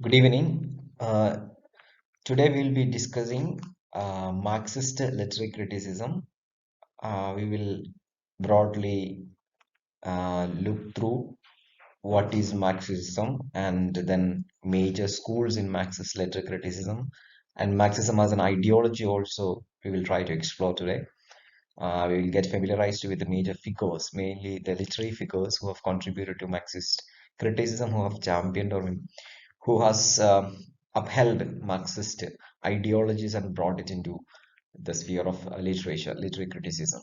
Good evening. Today we'll be discussing Marxist literary criticism. We will broadly look through what is Marxism and then major schools in Marxist literary criticism and Marxism as an ideology also we will try to explore today. We will get familiarized with the major figures, mainly the literary figures who have contributed to Marxist criticism, who have championed or who has upheld Marxist ideologies and brought it into the sphere of literature, literary criticism.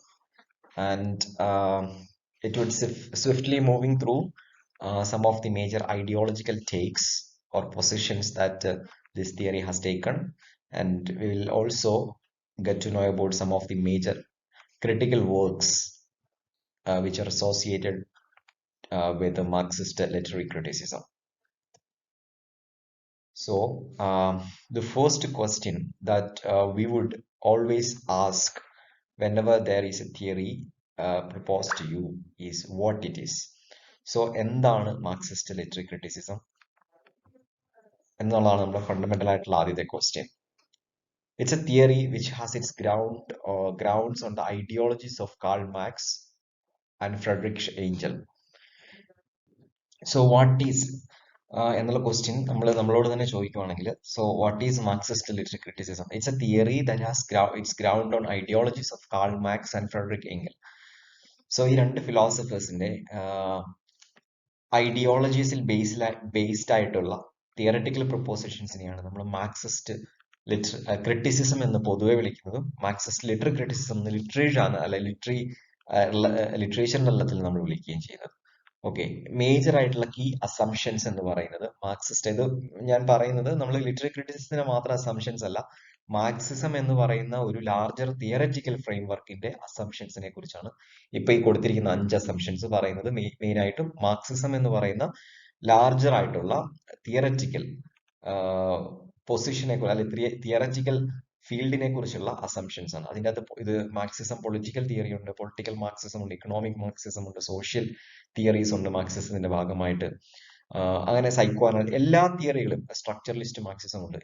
And it would swiftly moving through some of the major ideological takes or positions that this theory has taken. And we will also get to know about some of the major critical works which are associated with the Marxist literary criticism. So, the first question that we would always ask whenever there is a theory proposed to you is what it is. So, എന്താണ് Marxist literary criticism എന്നുള്ളതാണ് നമ്മുടെ fundamental ആയിട്ടുള്ള ആദ്യത്തെ question. It's a theory which has its grounds on the ideologies of Karl Marx and Friedrich Engels. So, what is എന്നുള്ള question നമ്മളോട് തന്നെ ചോദിക്കുവാണെങ്കിൽ so what is Marxist literary criticism? It's a theory that has its ground on ideologies of Karl Marx and Frederick Engel. So ഈ രണ്ട് ഫിലോസഫേഴ്സിന്റെ ഐഡിയോളജീസിൽ based ആയിട്ടുള്ള theoretical പ്രൊപ്പോസിഷൻസിനെയാണ് നമ്മൾ Marxist criticism എന്ന് പൊതുവെ വിളിക്കുന്നത്. മാർക്സിസ്റ്റ് ലിറ്റററി ക്രിറ്റിസിസം എന്ന് ലിറ്ററേച്ചർ അല്ലെ ലിറ്ററേച്ചർ തലത്തിൽ നമ്മൾ വിളിക്കുകയും ചെയ്യുന്നത്. ഓക്കെ, മേജർ ആയിട്ടുള്ള കീ അസംഷൻസ് എന്ന് പറയുന്നത് മാർക്സിസ്റ്റ്, ഇത് ഞാൻ പറയുന്നത് നമ്മൾ ലിറ്റററി ക്രിറ്റിസിസത്തിന് മാത്രം അസംഷൻസ് അല്ല, മാർക്സിസം എന്ന് പറയുന്ന ഒരു ലാർജർ തിയററ്റിക്കൽ ഫ്രെയിം വർക്കിന്റെ അസംഷൻസിനെ കുറിച്ചാണ് ഇപ്പൊ ഈ കൊടുത്തിരിക്കുന്ന 5 അസംഷൻസ് പറയുന്നത്. മെയിൻ ആയിട്ടും മാർക്സിസം എന്ന് പറയുന്ന ലാർജർ ആയിട്ടുള്ള തിയററ്റിക്കൽ പൊസിഷനെ അല്ലെങ്കിൽ തിയററ്റിക്കൽ ഫീൽഡിനെ കുറിച്ചുള്ള അസംഷൻസ് ആണ്. അതിൻ്റെ അകത്ത് ഇത് മാർക്സിസം പൊളിറ്റിക്കൽ തിയറി ഉണ്ട്, പൊളിറ്റിക്കൽ മാർക്സിസം ഉണ്ട്, ഇക്കണോമിക് മാർക്സിസം ഉണ്ട്, സോഷ്യൽ തിയറീസ് ഉണ്ട് മാർക്സിസത്തിന്റെ ഭാഗമായിട്ട്. അങ്ങനെ സൈക്കോ എല്ലാ തിയറികളും, സ്ട്രക്ചറലിസ്റ്റ് മാർക്സിസം ഉണ്ട്.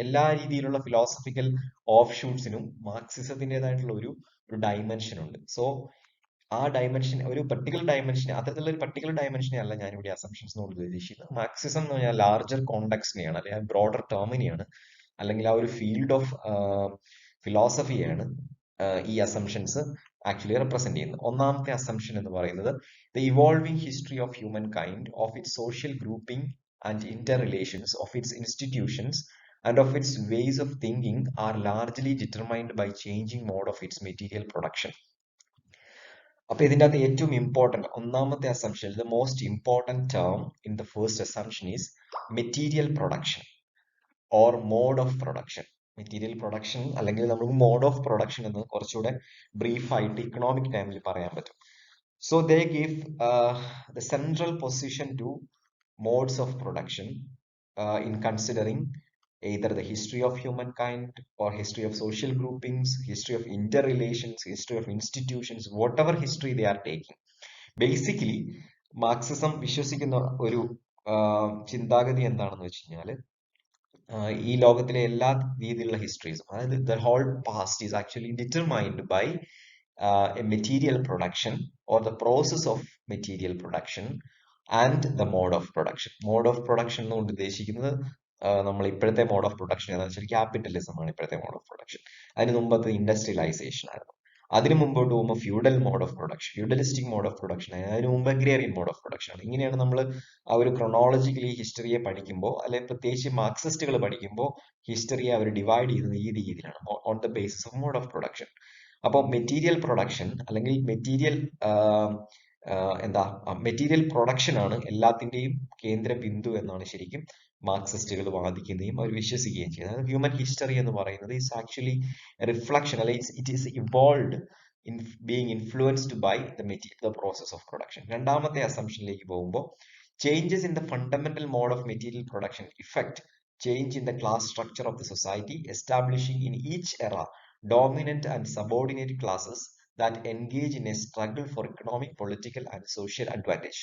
എല്ലാ രീതിയിലുള്ള ഫിലോസഫിക്കൽ ഓഫ് ഷൂട്ട്സിനും മാർക്സിസത്തിൻ്റെതായിട്ടുള്ള ഒരു ഡയമെൻഷൻ ഉണ്ട്. സോ ആ ഡയമെൻഷൻ, ഒരു പർട്ടിക്കുലർ ഡയമെൻഷൻ, അത്തരത്തിലുള്ള ഒരു പർട്ടിക്കുലർ ഡയമെൻഷനെ അല്ല ഞാനിവിടെ അസംഷൻസ് കൊണ്ട് ഉദ്ദേശിക്കുന്നത്. മാർക്സിസം എന്ന് പറഞ്ഞാൽ ലാർജർ കോണ്ടെക്സ്റ്റിനെയാണ്, അല്ലെങ്കിൽ ബ്രോഡർ ടേമിനെയാണ്, അല്ലെങ്കിൽ ആ ഒരു ഫീൽഡ് ഓഫ് ഫിലോസഫിയാണ് ഈ അസംഷൻസ് ആക്ച്വലി റെപ്രസെന്റ് ചെയ്യുന്നത്. ഒന്നാമത്തെ അസംഷൻ എന്ന് പറയുന്നത് the evolving history of humankind, of its social grouping and interrelations, of its institutions and of its ways of thinking are largely determined by changing mode of its material production. അപ്പൊ ഇതിന്റെ അകത്ത് ഏറ്റവും important ഒന്നാമത്തെ assumption, the most important term in the first assumption is material production or mode of production. Material production അല്ലെങ്കിൽ നമുക്ക് mode of production എന്ന് കുറച്ചുകൂടെ ബ്രീഫായിട്ട് economic ടൈമിൽ പറയാൻ പറ്റും. So they give the central position to modes of production in considering either the history of humankind or history of social groupings, history of interrelations, history of institutions, whatever history they are taking. Basically, Marxism വിശ്വസിക്കുന്ന ഒരു ചിന്താഗതി എന്താണെന്ന് വെച്ച് കഴിഞ്ഞാൽ, ഈ ലോകത്തിലെ എല്ലാ രീതിയിലുള്ള ഹിസ്റ്ററീസും, അതായത് the whole past is actually determined by a material production or the process of material production and the mode of production. Mode of production എന്നുകൊണ്ട് ഉദ്ദേശിക്കുന്നത് നമ്മൾ ഇപ്പോഴത്തെ മോഡ് ഓഫ് പ്രൊഡക്ഷൻ ഏതാണെന്ന് വെച്ചാൽ ക്യാപിറ്റലിസം ആണ് ഇപ്പോഴത്തെ മോഡ് ഓഫ് പ്രൊഡക്ഷൻ. അതിന് മുമ്പത്തെ ഇൻഡസ്ട്രിയലൈസേഷൻ ആയിരുന്നു. അതിന് മുമ്പോട്ട് പോകുമ്പോൾ feudal mode of production, feudalistic mode of production, അതിന് മുമ്പ് അഗ്രേറിയൻ മോഡ് ഓഫ് പ്രൊഡക്ഷൻ ആണ്. ഇങ്ങനെയാണ് നമ്മൾ ആ ഒരു ക്രൊണോളജിക്കലി ഹിസ്റ്ററിയെ പഠിക്കുമ്പോൾ, അല്ലെങ്കിൽ പ്രത്യേകിച്ച് മാർക്സിസ്റ്റുകൾ പഠിക്കുമ്പോൾ ഹിസ്റ്ററിയെ അവർ ഡിവൈഡ് ചെയ്യുന്നത് ഈ രീതിയിലാണ്, on the basis of mode of production. അപ്പോൾ മെറ്റീരിയൽ പ്രൊഡക്ഷൻ അല്ലെങ്കിൽ മെറ്റീരിയൽ മെറ്റീരിയൽ പ്രൊഡക്ഷൻ ആണ് എല്ലാത്തിന്റെയും കേന്ദ്ര ബിന്ദു എന്നാണ് ശരിക്കും മാർക്സിസ്റ്റുകൾ വാദിക്കുകയും അവർ വിശ്വസിക്കുകയും ചെയ്യുന്നത്. ഹ്യൂമൻ ഹിസ്റ്ററി എന്ന് പറയുന്നത് ഇസ് ആക്ച്വലി റിഫ്ലക്ഷൻ, അല്ലെങ്കിൽ it is evolved in being influenced by the process of production. രണ്ടാമത്തെ അസംഷനിലേക്ക് പോകുമ്പോൾ, changes in the fundamental mode of material production effect change in the class structure of the society, establishing in each era dominant and subordinate classes that engage in a struggle for economic, political, and social advantage.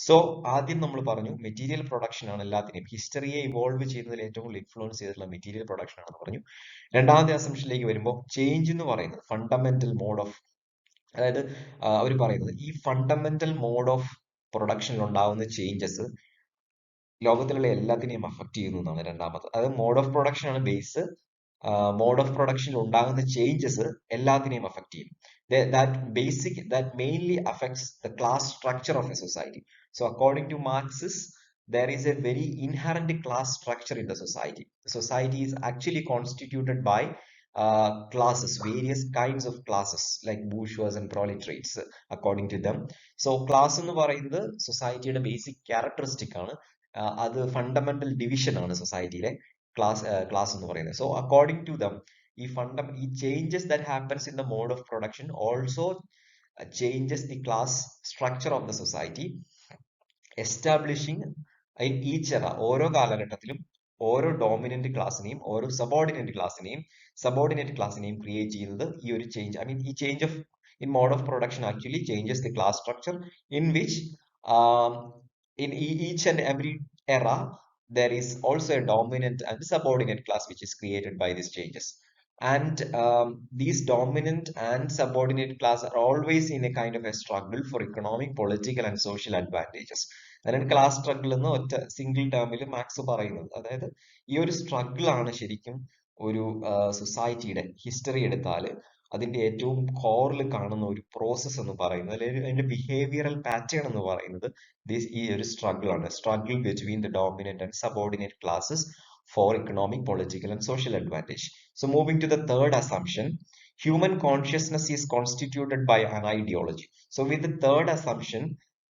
So ആദ്യം നമ്മൾ പറഞ്ഞു material production ആണ് എല്ലാത്തിനെയും, ഹിസ്റ്ററിയെ evolve ചെയ്യുന്നതിൽ ഏറ്റവും കൂടുതൽ influence ചെയ്തിട്ടുള്ള material production ആണെന്ന് പറഞ്ഞു. രണ്ടാമത്തെ അസംഷനിലേക്ക് വരുമ്പോൾ ചേഞ്ച് എന്ന് പറയുന്നത് ഫണ്ടമെന്റൽ മോഡ് ഓഫ്, അതായത് അവർ പറയുന്നത് ഈ ഫണ്ടമെന്റൽ മോഡ് ഓഫ് പ്രൊഡക്ഷനിൽ ഉണ്ടാകുന്ന ചേഞ്ചസ് ലോകത്തിലുള്ള എല്ലാത്തിനെയും അഫക്ട് ചെയ്യുന്നു എന്നാണ് രണ്ടാമത്. അതായത് മോഡ് ഓഫ് പ്രൊഡക്ഷൻ ആണ് ബേസ്, മോഡ് ഓഫ് പ്രൊഡക്ഷനിൽ ഉണ്ടാകുന്ന ചേഞ്ചസ് എല്ലാത്തിനെയും അഫക്ട് ചെയ്യും. That mainly affects the class structure of a society. So according to Marxist, there is a very inherent class structure in the society. The society is actually constituted by classes, various kinds of classes like bourgeois and proletariats, according to them. So class എന്ന് പറയുന്നത് സൊസൈറ്റിയുടെ basic characteristic ആണ്. അത് fundamental division ആണ് സൊസൈറ്റിയിലെ class എന്ന് പറയുന്നത്. So according to them ഈ changes that happens in the mode of production also changes the class structure of the society, establishing in each era, ഓരോ കാലഘട്ടത്തിലും ഓരോ ഡോമിനന്റ് ക്ലാസിനെയും ഓരോ സബോർഡിനേറ്റ് ക്ലാസിനെയും ക്രിയേറ്റ് ചെയ്യുന്നത് ഈ ഒരു ചേഞ്ച്. ഐ മീൻ ഈ change of in mode of production actually changes the class structure, in which um, in each and every era there is also a dominant and subordinate class which is created by these changes. And these dominant and subordinate class are always in a kind of a struggle for economic, political and social advantages. അതായത് class struggle എന്ന് ഒറ്റ single ടേമിൽ marks പറയുന്നത്, അതായത് ഈ ഒരു struggle ആണ് ശരിക്കും ഒരു സൊസൈറ്റിയുടെ ഹിസ്റ്ററി എടുത്താൽ അതിന്റെ ഏറ്റവും കോറിൽ കാണുന്ന ഒരു പ്രോസസ് എന്ന് പറയുന്നത്, അല്ലെങ്കിൽ അതിന്റെ ബിഹേവിയറൽ പാറ്റേൺ എന്ന് പറയുന്നത് ഈ ഒരു സ്ട്രഗിൾ ആണ്. Struggle between the dominant and subordinate classes for economic, political and social advantage. So moving to the third assumption, human consciousness is constituted by an ideology. So with the third assumption,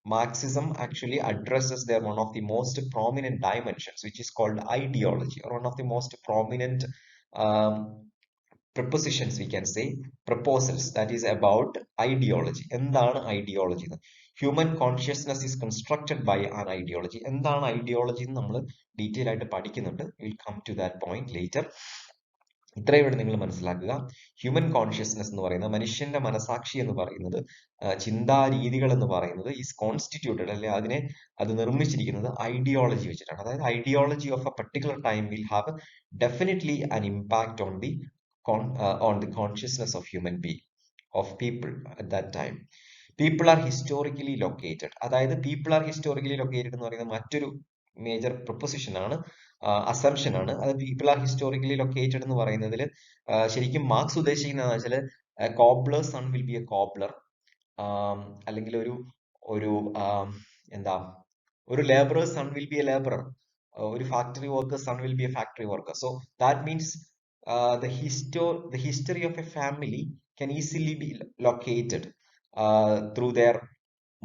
Marxism actually addresses their one of the most prominent dimensions, which is called ideology, or one of the most prominent um, prepositions, we can say, proposals, that is about ideology. എന്താണ് ideology? Human consciousness is constructed by an ideology. എന്താണ് ideology എന്ന് നമ്മൾ detail ആയിട്ട് പഠിക്കുന്നുണ്ട്. Will come to that point later. ഇത്രയും ഇവിടെ നിങ്ങൾ മനസ്സിലാക്കുക. ഹ്യൂമൻ കോൺഷ്യസ്നസ് എന്ന് പറയുന്നത്, മനുഷ്യന്റെ മനസാക്ഷി എന്ന് പറയുന്നത്, ചിന്താരീതികൾ എന്ന് പറയുന്നത് ഈസ് കോൺസ്റ്റിറ്റ്യൂട്ടഡ്, അല്ലെ അത് നിർമ്മിച്ചിരിക്കുന്നത് ഐഡിയോളജി വെച്ചിട്ടാണ്. അതായത് ideology of A particular time will have definitely an impact on the consciousness of human being, of people at that time. People are historically located. അതായത് people are historically located എന്ന് പറയുന്നത് മറ്റൊരു major proposition ആണ്, assumption ആണ്. അത് people are historically located എന്ന് പറയുന്നതിൽ ശരിക്കും മാർക്സ് ഉദ്ദേശിക്കുന്നത് വെച്ചാൽ cobbler son will be a cobbler, അല്ലെങ്കിൽ ഒരു ഒരു എന്താ ഒരു labourer son will be a labourer, ഒരു factory worker son will be a factory worker. So that means the history of a family can easily be located through their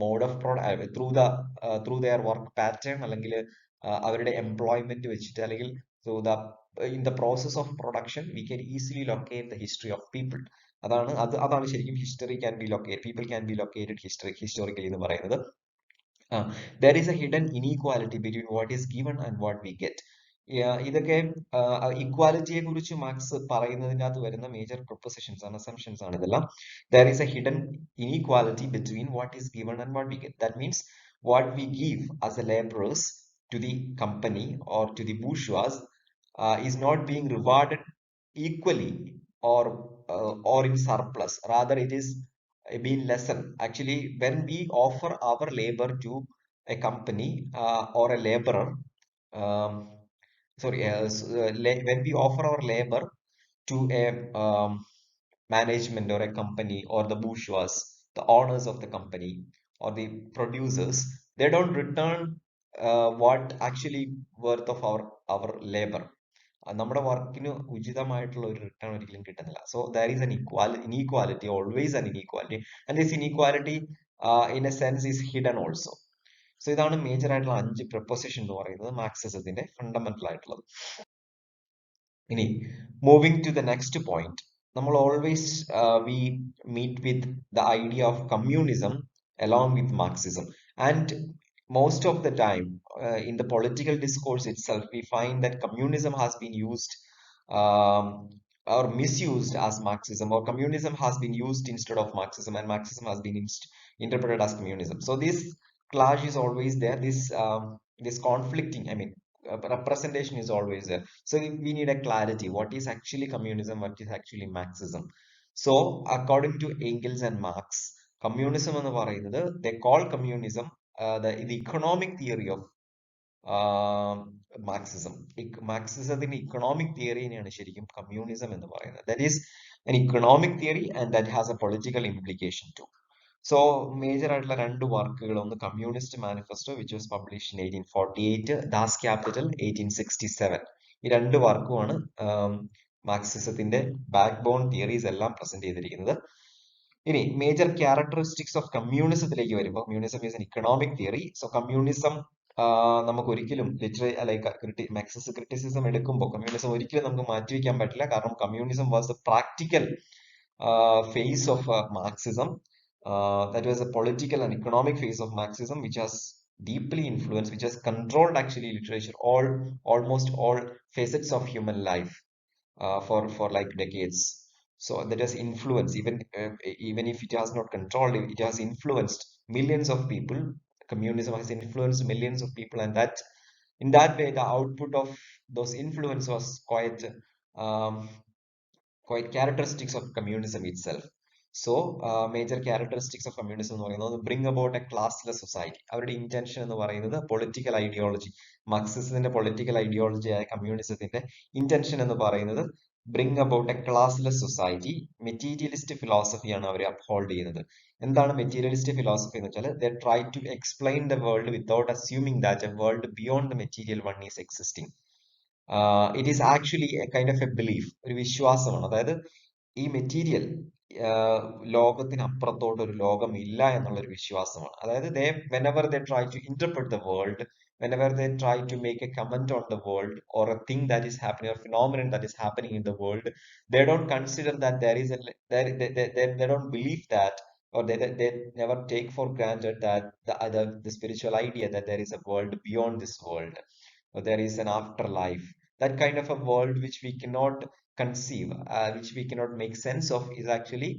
mode of product, through their work pattern, അല്ലെങ്കിൽ അവരുടെ employment വെച്ചിട്ട്, അല്ലെങ്കിൽ in the process of production we can easily locate the history of people. അതാണ് ശരിക്കും history can be located, people can be located historically എന്ന് പറയുന്നത്. There is a hidden inequality between what is given and what we get. ഇതൊക്കെ ഇക്വാലിറ്റിയെ കുറിച്ച് marks പറയുന്നതിനകത്ത് വരുന്ന major propositions ആണ്, assumptions ആണ് ഇതെല്ലാം. There is a hidden inequality between what is given and what we get. That means what we give as a laborers to the company or to the bourgeois is not being rewarded equally or in surplus. Rather, it is being lessened. Actually, when we offer our labor to a company or a laborer, um, when we offer our labor to a management or a company or the bourgeois, the owners of the company or the producers, they don't return what actually worth of our labor. നമ്മുടെ വർക്കിന് ഉചിതമായിട്ടുള്ള ഒരു return ഒരിക്കലും കിട്ടുന്നില്ല. So there is inequality, always an inequality, and this inequality in a sense is hidden also. So ഇതാണ് major ആയിട്ടുള്ള 5 proposition എന്ന് പറയുന്നത് മാർക്സിസത്തിന്റെ ഫണ്ടമെന്റൽ ആയിട്ടുള്ളത്. ഇനി moving to the next point, നമ്മൾ always we meet with the idea of communism along with Marxism, and most of the time in the political discourse itself we find that communism has been used or misused as Marxism, or communism has been used instead of Marxism, and Marxism has been interpreted as communism. So this clash is always there. This conflicting, I mean, representation is always there. So we need a clarity. What is actually communism? What is actually Marxism? So according to Engels and Marx, communism എന്ന് പറയുന്നത്, they call communism the economic theory of മാർക്സിസം. മാർക്സിസത്തിന്റെ economic തിയറിനെയാണ് ശരിക്കും communism എന്ന് പറയുന്നത്. That is an economic theory and that has a political implication too. So major ആയിട്ടുള്ള രണ്ട് വർക്കുകൾ, ഒന്ന് communist manifesto which was publish in 1848, Das capital 1867. ഈ രണ്ട് വർക്കുമാണ് മാർക്സിസത്തിന്റെ ബാക്ക് ബോൺ തിയറീസ് എല്ലാം പ്രസന്റ് ചെയ്തിരിക്കുന്നത്. ഇനി മേജർ ക്യാരക്ടറിസ്റ്റിക്സ് ഓഫ് കമ്മ്യൂണിസത്തിലേക്ക് വരുമ്പോൾ, communism is N economic theory. So communism നമുക്ക് ഒരിക്കലും ലൈക്ക് മാർക്സിസ്റ്റ് ക്രിറ്റിസിസം എടുക്കുമ്പോൾ കമ്മ്യൂണിസം ഒരിക്കലും നമുക്ക് മാറ്റിവെക്കാൻ പറ്റില്ല. കാരണം communism was the practical phase of Marxism. That was a political and economic phase of Marxism, which has deeply influenced, which has controlled actually literature, almost all facets of human life for like decades. So that has influenced, even if it has not controlled, it has influenced millions of people. Communism has influenced millions of people, and that in that way, the output of those influence was um, quite characteristics of communism itself. So, major characteristics of communism എന്ന് പറയുന്നത്, bring about a classless society. അവരുടെ intention എന്ന് പറയുന്നത് political ideology, മാർക്സിസത്തിന്റെ political ideology ആയ കമ്മ്യൂണിസത്തിന്റെ intention എന്ന് പറയുന്നത് bring about a classless society. Materialist ഫിലോസഫിയാണ് അവർ അപ്ഹോൾഡ് ചെയ്യുന്നത്. എന്താണ് മെറ്റീരിയലിസ്റ്റ് ഫിലോസഫി എന്ന് വെച്ചാൽ, they try to explain the world without assuming that a world beyond the material one is existing. It is actually a kind of a belief, ഒരു വിശ്വാസമാണ്. അതായത് ഈ മെറ്റീരിയൽ ലോകത്തിന് അപ്പുറത്തോട്ട് ഒരു ലോകം ഇല്ല എന്നുള്ളൊരു വിശ്വാസമാണ്. അതായത് whenever they try to interpret the world, whenever they try to make a comment on the world or a thing that is happening, a phenomenon that is happening in the world, they don't consider that there is a they don't believe that, or they never take for granted that the spiritual idea that there is a world beyond this world, or there is an afterlife. That kind of a world which we cannot conceive, which we cannot make sense of, is actually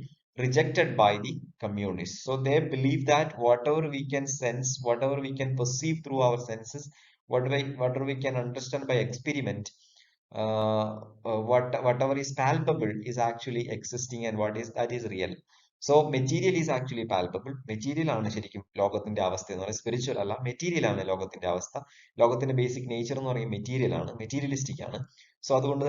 rejected by the communists. So they believe that whatever we can sense, whatever we can perceive through our senses, whatever we can understand by experiment, whatever is palpable is actually existing, and that is real. So material is actually palpable. Material ആണ് ശരിക്കും ലോകത്തിന്റെ അവസ്ഥ എന്ന് പറയുന്നത്, spiritual അല്ല, material ആണ് ലോകത്തിന്റെ അവസ്ഥ. ലോകത്തിന്റെ ബേസിക് നേച്ചർ എന്ന് പറയുന്നത് മെറ്റീരിയൽ ആണ്, മെറ്റീരിയലിസ്റ്റിക് ആണ്. സോ അതുകൊണ്ട്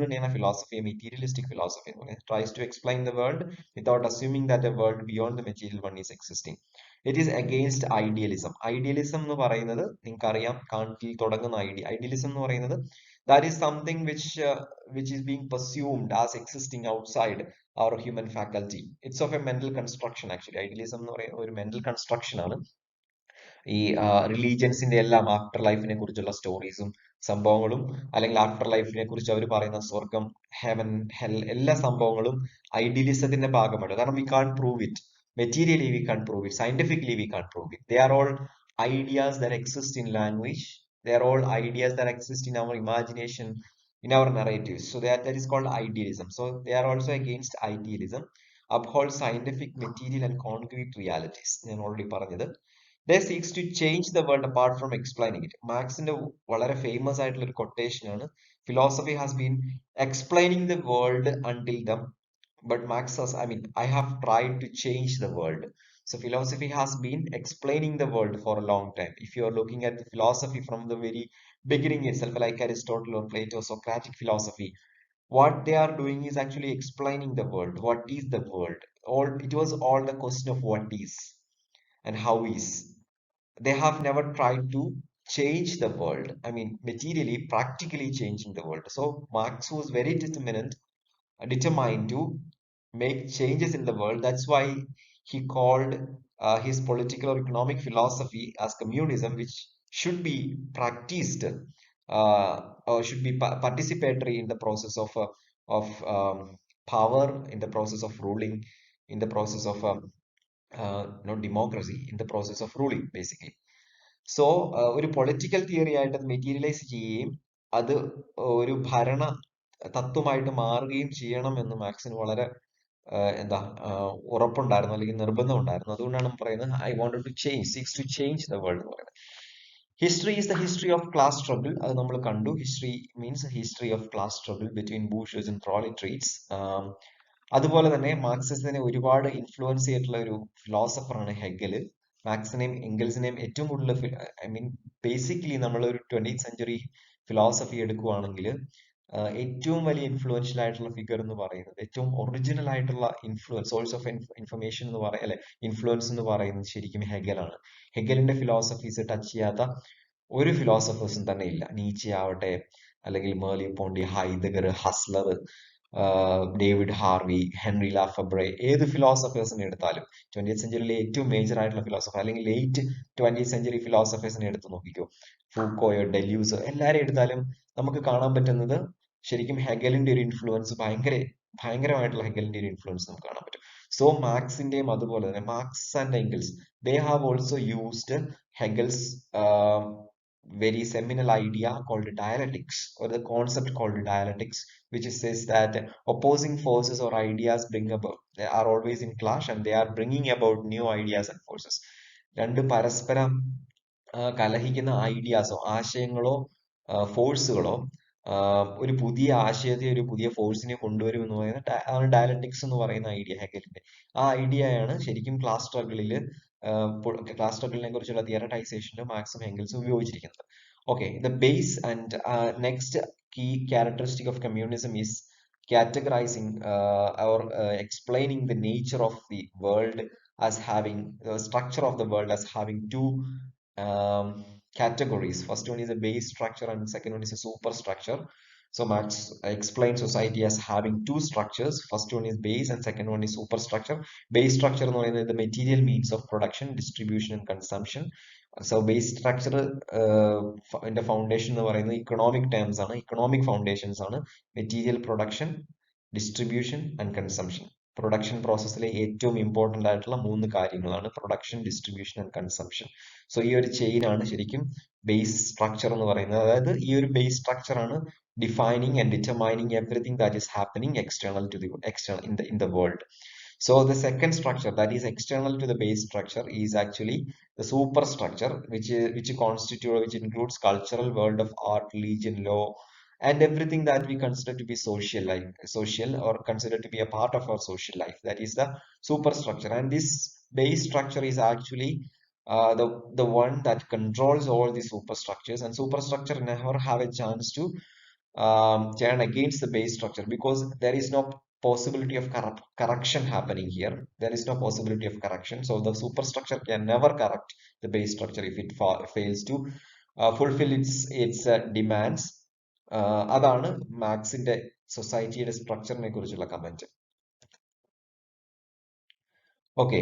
തന്നെയാണ് ഫിലോസഫി മെറ്റീരിയലിസ്റ്റിക് ഫിലോസഫി എന്ന് പറയുന്നത്. Tries to explain the world without assuming that a world beyond the material one is existing. It is against idealism. Idealism എന്ന് പറയുന്നത് നിങ്ങൾക്കറിയാം, കാണ്ടിൽ തുടങ്ങുന്ന ഐഡിയലിസം എന്ന് പറയുന്നത് that is something which is being presumed as existing outside our human faculty. It's of a mental construction actually. Idealism എന്ന് പറയുന്ന ഒരു mental construction ആണ്. ഈ റിലീജിയൻസിന്റെ എല്ലാം ആഫ്റ്റർ ലൈഫിനെ കുറിച്ചുള്ള സ്റ്റോറീസും സംഭവങ്ങളും, അല്ലെങ്കിൽ ആഫ്റ്റർ ലൈഫിനെ കുറിച്ച് അവർ പറയുന്ന സ്വർഗം, ഹെവൻ, ഹെൽ, എല്ലാ സംഭവങ്ങളും ഐഡിയലിസത്തിന്റെ ഭാഗമാണ്. കാരണം we can prove it materially, we can prove it scientifically, we can prove it. They are all ideas that exist in language. They are all ideas that exist in our imagination, in our narratives. So that is called idealism. So they are also against idealism. Uphold scientific, material and concrete realities. ഞാൻ already പറഞ്ഞത്. They seeks to change the world apart from explaining it. മാർക്സിന്റെ വളരെ famous ആയിട്ടുള്ള ഒരു quotation ആണ്, philosophy has been explaining the world until them, but Marx says, I have tried to change the world. So philosophy has been explaining the world for a long time. If you are looking at the philosophy from the very beginning itself, like Aristotle or Plato, Socratic philosophy, what they are doing is actually explaining the world. What is the world? It was all the question of what is and how is. They have never tried to change the world. Materially, practically changing the world. So Marx was very determined to make changes in the world. That's why he called his political or economic philosophy as communism, which should be practiced, or should be participatory in the process of power, in the process of ruling, in the process of not democracy, in the process of ruling basically. So ഒരു political theory ആയിട്ട് അത് materialise ചെയ്യുകയും അത് ഒരു ഭരണ തത്വമായിട്ട് മാറുകയും ചെയ്യണം എന്ന് മാർക്സിന് വളരെ എന്താ ഉറപ്പുണ്ടായിരുന്നു അല്ലെങ്കിൽ നിർബന്ധം ഉണ്ടായിരുന്നു. അതുകൊണ്ടാണ് പറയുന്നത് I wanted to change, seeks to change the world എന്ന് പറയുന്നത്. History is the history of class struggle. അത് നമ്മൾ കണ്ടു. History means history of class struggle between bourgeois and proletariats. അതുപോലെ തന്നെ മാർക്സിസത്തിനെ ഒരുപാട് ഇൻഫ്ലുവൻസ് ചെയ്തിട്ടുള്ള ഒരു ഫിലോസഫറാണ് ഹെഗല്. മാർക്സിനെയും എംഗൽസിനെയും ഏറ്റവും കൂടുതൽ ഐ മീൻ ബേസിക്കലി നമ്മൾ ഒരു 20th സെഞ്ചുറി ഫിലോസഫി എടുക്കുവാണെങ്കിൽ ഏറ്റവും വലിയ ഇൻഫ്ലുവൻഷ്യൽ ആയിട്ടുള്ള ഫിഗർ എന്ന് പറയുന്നത്, ഏറ്റവും ഒറിജിനൽ ആയിട്ടുള്ള ഇൻഫ്ലുവൻസ്, സോഴ്സ് ഓഫ് ഇൻഫർമേഷൻ എന്ന് പറയുക അല്ലെ, ഇൻഫ്ലുവൻസ് എന്ന് പറയുന്നത് ശരിക്കും ഹെഗലാണ്. ഹെഗലിന്റെ ഫിലോസഫീസ് ടച്ച് ചെയ്യാത്ത ഒരു ഫിലോസഫേഴ്സും തന്നെ ഇല്ല. നീച്ചെ ആവട്ടെ, അല്ലെങ്കിൽ മേർലി പോണ്ടി, ഹൈദഗർ, ഹസ്ലർ, ഡേവിഡ് ഹാർവി, ഹെൻറി ലാഫബ്രെ, ഏത് ഫിലോസഫേഴ്സിനെ എടുത്താലും 20th സെഞ്ചുറിയിലെ ഏറ്റവും മേജർ ആയിട്ടുള്ള ഫിലോസഫർ അല്ലെങ്കിൽ ലേറ്റ് 20th സെഞ്ചുറി ഫിലോസഫേഴ്സിനെ എടുത്ത് നോക്കിക്കോ, ഫൂക്കോയോ, ഡെല്യൂസോ, എല്ലാവരും എടുത്താലും നമുക്ക് കാണാൻ പറ്റുന്നത് ശരിക്കും ഹെഗലിന്റെ ഒരു ഇൻഫ്ലുവൻസ് ഭയങ്കരമായിട്ടുള്ള ഹെഗലിന്റെ ഒരു ഇൻഫ്ലുവൻസ് നമുക്ക് കാണാൻ പറ്റും. സോ മാർക്സിന്റെയും അതുപോലെ തന്നെ marks and Engels, they have also used Hegel's very seminal idea called dialectics, or the concept called dialectics, which says that opposing forces or ideas bring about, they are always in clash and they are bringing about new ideas and forces. രണ്ട് പരസ്പരം കലഹിക്കുന്ന ഐഡിയാസോ ആശയങ്ങളോ ഫോഴ്സുകളോ ഒരു പുതിയ ആശയത്തെ ഒരു പുതിയ ഫോഴ്സിനെ കൊണ്ടുവരും എന്ന് പറയുന്ന ആണ് ഡയലക്ടിക്സ് എന്ന് പറയുന്ന ഐഡിയ ഹെഗലിന്റെ. ആ ഐഡിയയാണ് ശരിക്കും ക്ലാസ് സ്ട്രഗിളിനെ കുറിച്ചുള്ള തിയററ്റൈസേഷന് മാർക്സും എംഗൽസും ഉപയോഗിച്ചിരിക്കുന്നത്. Okay, the base and next key characteristic of communism is categorizing or explaining the nature of the world as having the structure of the world as having two um, categories. First one is a base structure and second one is a superstructure. So Marx explains society as having two structures. First one is base and second one is superstructure. Base structure എന്ന് പറയുന്നത് the material means of production, distribution and consumption. So base structure ന്റെ foundation എന്ന് പറയുന്നത് economic terms ആണ്, economic foundations ആണ്. Material production, distribution and consumption. Production പ്രോസസ്സിലെ ഏറ്റവും important ആയിട്ടുള്ള മൂന്ന് കാര്യങ്ങളാണ് production, distribution and consumption. So ഈ ഒരു ചെയിൻ ആണ് ശരിക്കും ബേസ് സ്ട്രക്ചർ എന്ന് പറയുന്നത്. അതായത് ഈ ഒരു ബേസ് സ്ട്രക്ചർ ആണ് defining and determining everything that is happening external to the in the world. So the second structure that is external to the base structure is actually the superstructure, which includes cultural world of art, religion, law, and everything that we consider to be social or consider to be a part of our social life. That is the superstructure, and this base structure is actually the one that controls all the superstructures, and superstructure never have a chance to turn against the base structure, because there is no possibility of correction happening here. There is no possibility of correction, so the superstructure can never correct the base structure if it fails to fulfill its demands. അതാണ് മാർക്സിന്റെ സൊസൈറ്റിയുടെ സ്ട്രക്ചറിനെ കുറിച്ചുള്ള comment. Okay,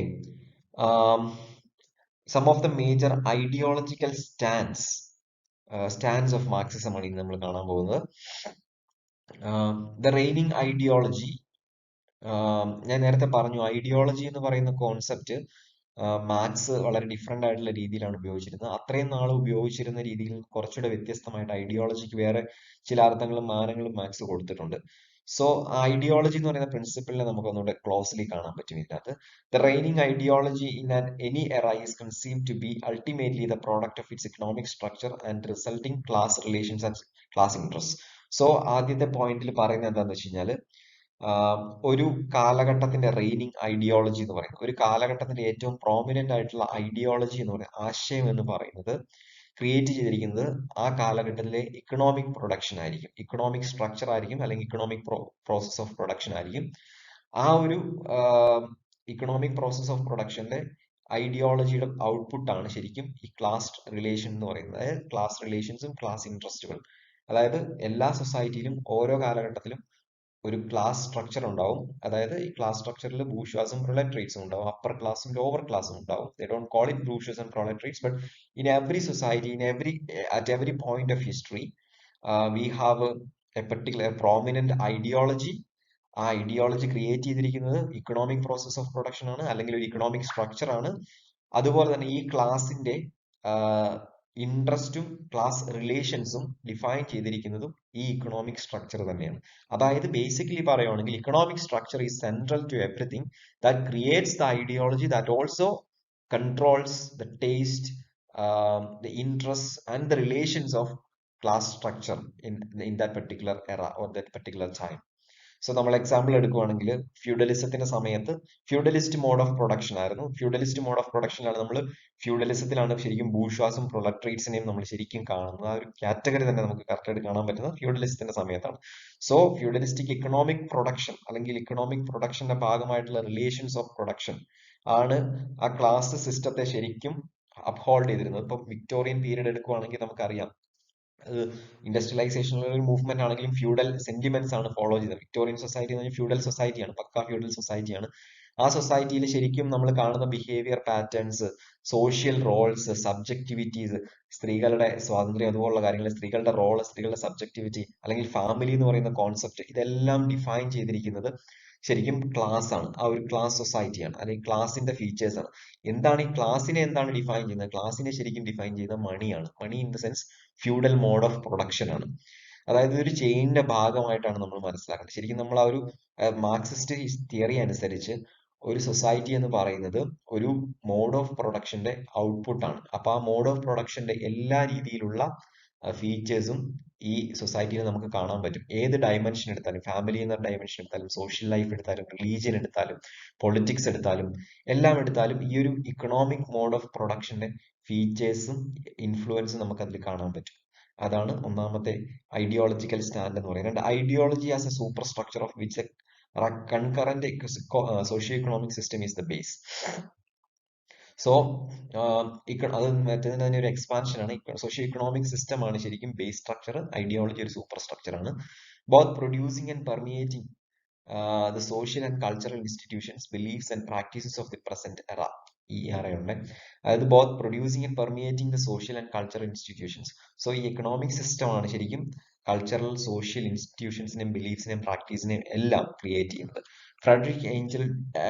some of the major ideological stands of Marxism ആണ് ഇന്ന് നമ്മൾ കാണാൻ പോകുന്നത്. The reigning ideology, ഞാൻ നേരത്തെ പറഞ്ഞു ഐഡിയോളജി എന്ന് പറയുന്ന കോൺസെപ്റ്റ് മാർക്സ് വളരെ ഡിഫറെന്റ് ആയിട്ടുള്ള രീതിയിലാണ് ഉപയോഗിച്ചിരുന്നത്. അത്രയും നാൾ ഉപയോഗിച്ചിരുന്ന രീതിയിൽ കുറച്ചുകൂടെ വ്യത്യസ്തമായിട്ട് ഐഡിയോളജിക്ക് വേറെ ചില അർത്ഥങ്ങളും മാനങ്ങളും മാർക്സ് കൊടുത്തിട്ടുണ്ട്. സോ ഐഡിയോളജി എന്ന് പറയുന്ന പ്രിൻസിപ്പിളിനെ നമുക്ക് ഒന്നുകൂടെ ക്ലോസ്ലി കാണാൻ പറ്റും ഇതിനകത്ത്. The reigning ideology in an any era is conceived to be ultimately the product of its economic structure and resulting class relations and class interest. So ആദ്യത്തെ പോയിന്റിൽ പറയുന്നത് എന്താണെന്ന് വെച്ച് കഴിഞ്ഞാൽ, ഒരു കാലഘട്ടത്തിന്റെ റെയിനിങ് ഐഡിയോളജി എന്ന് പറയുന്നത്, ഒരു കാലഘട്ടത്തിന്റെ ഏറ്റവും പ്രോമിനന്റ് ആയിട്ടുള്ള ഐഡിയോളജി എന്ന് പറയുന്നത്, ആശയം എന്ന് പറയുന്നത് ക്രിയേറ്റ് ചെയ്തിരിക്കുന്നത് ആ കാലഘട്ടത്തിലെ ഇക്കണോമിക് പ്രൊഡക്ഷൻ ആയിരിക്കും, ഇക്കണോമിക് സ്ട്രക്ചർ ആയിരിക്കും, അല്ലെങ്കിൽ ഇക്കണോമിക് പ്രോസസ് ഓഫ് പ്രൊഡക്ഷൻ ആയിരിക്കും. ആ ഒരു ഇക്കണോമിക് പ്രോസസ് ഓഫ് പ്രൊഡക്ഷന്റെ ഐഡിയോളജിയുടെ ഔട്ട്പുട്ട് ആണ് ശരിക്കും ഈ ക്ലാസ് റിലേഷൻ എന്ന് പറയുന്നത്. അതായത് ക്ലാസ് റിലേഷൻസും ക്ലാസ് ഇൻട്രസ്റ്റുകൾ. അതായത് എല്ലാ സൊസൈറ്റിയിലും ഓരോ കാലഘട്ടത്തിലും ഒരു ക്ലാസ് സ്ട്രക്ചർ ഉണ്ടാവും. അതായത് ഈ ക്ലാസ് സ്ട്രക്ചറിൽ ബൂർഷ്വാസും പ്രൊലറ്ററേറ്റ്സും ഉണ്ടാവും, അപ്പർ ക്ലാസും ലോവർ ക്ലാസും ഉണ്ടാവും. They don't call it bourgeois and proletariats, but in every society, at every point of history, we have a particular prominent ideology. ആ ഐഡിയോളജി ക്രിയേറ്റ് ചെയ്തിരിക്കുന്നത് ഇക്കണോമിക് പ്രോസസ് ഓഫ് പ്രൊഡക്ഷൻ ആണ്, അല്ലെങ്കിൽ ഒരു ഇക്കണോമിക് സ്ട്രക്ചർ ആണ്. അതുപോലെ തന്നെ ഈ ക്ലാസിന്റെ ഇൻട്രസ്റ്റും ക്ലാസ് റിലേഷൻസും ഡിഫൈൻ ചെയ്തിരിക്കുന്നതും ഈ ഇക്കണോമിക് സ്ട്രക്ചർ തന്നെയാണ്. അതായത് ബേസിക്കലി പറയുകയാണെങ്കിൽ economic structure is central to everything that creates the ideology that also controls the taste, the interests, and the relations of class structure in that particular era or that particular time. So നമ്മൾ example എടുക്കുവാണെങ്കിൽ ഫ്യൂഡലിസത്തിന്റെ സമയത്ത് feudalist mode of production ആയിരുന്നു. Feudalist mode of പ്രൊഡക്ഷനിലാണ് നമ്മൾ ഫ്യൂഡലിസത്തിലാണ് ശരിക്കും ബൂർഷ്വാസും പ്രൊലട്രേറ്റ്സിനെയും നമ്മൾ ശരിക്കും കാണുന്നത്. ആ ഒരു കാറ്റഗറി തന്നെ നമുക്ക് കറക്റ്റ് ആയിട്ട് കാണാൻ പറ്റുന്നത് ഫ്യൂഡലിസത്തിന്റെ സമയത്താണ്. സോ ഫ്യൂഡലിസ്റ്റിക് ഇക്കണോമിക് പ്രൊഡക്ഷൻ അല്ലെങ്കിൽ ഇക്കണോമിക് പ്രൊഡക്ഷന്റെ ഭാഗമായിട്ടുള്ള റിലേഷൻസ് ഓഫ് പ്രൊഡക്ഷൻ ആണ് ആ ക്ലാസ് സിസ്റ്റത്തെ ശരിക്കും അപ്ഹോൾഡ് ചെയ്തിരുന്നത്. ഇപ്പം വിക്ടോറിയൻ പീരീഡ് എടുക്കുവാണെങ്കിൽ നമുക്കറിയാം ഇൻഡസ്ട്രിയലൈസേഷനുള്ള ഒരു മൂവ്മെന്റ് ആണെങ്കിലും ഫ്യൂഡൽ സെന്റിമെന്റ്സ് ആണ് ഫോളോ ചെയ്തത്. വിക്ടോറിയൻ സൊസൈറ്റി എന്ന് പറഞ്ഞാൽ ഫ്യൂഡൽ സൊസൈറ്റിയാണ്, പക്കാ ഫ്യൂഡൽ സൊസൈറ്റിയാണ്. ആ സൊസൈറ്റിയിൽ ശരിക്കും നമ്മൾ കാണുന്ന ബിഹേവിയർ പാറ്റേൺസ്, സോഷ്യൽ റോൾസ്, സബ്ജക്ടിവിറ്റീസ്, സ്ത്രീകളുടെ സ്വാതന്ത്ര്യം അതുപോലുള്ള കാര്യങ്ങൾ, സ്ത്രീകളുടെ റോള്, സ്ത്രീകളുടെ സബ്ജക്ടിവിറ്റി അല്ലെങ്കിൽ ഫാമിലി എന്ന് പറയുന്ന കോൺസെപ്റ്റ്, ഇതെല്ലാം ഡിഫൈൻ ചെയ്തിരിക്കുന്നത് ശരിക്കും ക്ലാസ് ആണ്. ആ ഒരു ക്ലാസ് സൊസൈറ്റിയാണ് അല്ലെങ്കിൽ ക്ലാസിന്റെ ഫീച്ചേഴ്സ് ആണ്. എന്താണ് ഈ ക്ലാസിനെ എന്താണ് ഡിഫൈൻ ചെയ്യുന്നത്? ക്ലാസിനെ ശരിക്കും ഡിഫൈൻ ചെയ്യുന്നത് മണിയാണ്. Money in the sense feudal mode of production ആണ്. അതായത് ഒരു ചെയിനിന്റെ ഭാഗമായിട്ടാണ് നമ്മൾ മനസ്സിലാക്കുന്നത്. ശരിക്കും നമ്മൾ ആ ഒരു മാർക്സിസ്റ്റ് തിയറി അനുസരിച്ച് ഒരു സൊസൈറ്റി എന്ന് പറയുന്നത് ഒരു മോഡ് ഓഫ് പ്രൊഡക്ഷന്റെ ഔട്ട്പുട്ട് ആണ്. അപ്പൊ ആ മോഡ് ഓഫ് പ്രൊഡക്ഷന്റെ എല്ലാ രീതിയിലുള്ള ഫീച്ചേഴ്സും ഈ സൊസൈറ്റിയിൽ നമുക്ക് കാണാൻ പറ്റും. ഏത് ഡയമെൻഷൻ എടുത്താലും, ഫാമിലി എന്ന ഡയമെൻഷൻ എടുത്താലും, സോഷ്യൽ ലൈഫ് എടുത്താലും, റിലീജിയൻ എടുത്താലും, പൊളിറ്റിക്സ് എടുത്താലും, എല്ലാം എടുത്താലും ഈ ഒരു ഇക്കണോമിക് മോഡ് ഓഫ് പ്രൊഡക്ഷന്റെ ഫീച്ചേഴ്സും ഇൻഫ്ലുവൻസും നമുക്ക് അതിൽ കാണാൻ പറ്റും. അതാണ് ഒന്നാമത്തെ ഐഡിയോളജിക്കൽ സ്റ്റാൻഡ് എന്ന് പറയുന്നത്. Ideology as A super structure of which concurrent socio economic system is the base. So അത് മറ്റേതിന് തന്നെ ഒരു എക്സ്പാൻഷൻ ആണ്. സോഷ്യോ ഇക്കണോമിക് സിസ്റ്റം ആണ് ശരിക്കും ബേസ് സ്ട്രക്ചർ, ഐഡിയോളജി ഒരു സൂപ്പർ സ്ട്രക്ചർ ആണ്. Both producing and permeating the social and cultural institutions, beliefs and practices of the present era. ഈ അറിയുണ്ട് അതായത് both producing and permeating the social and cultural institutions. So ഈ economic system ആണ് ശരിക്കും cultural social ഇൻസ്റ്റിറ്റ്യൂഷൻസിനെയും ബിലീഫ്സിനെയും പ്രാക്ടീസിനെയും എല്ലാം create ചെയ്യുന്നത്. Frederick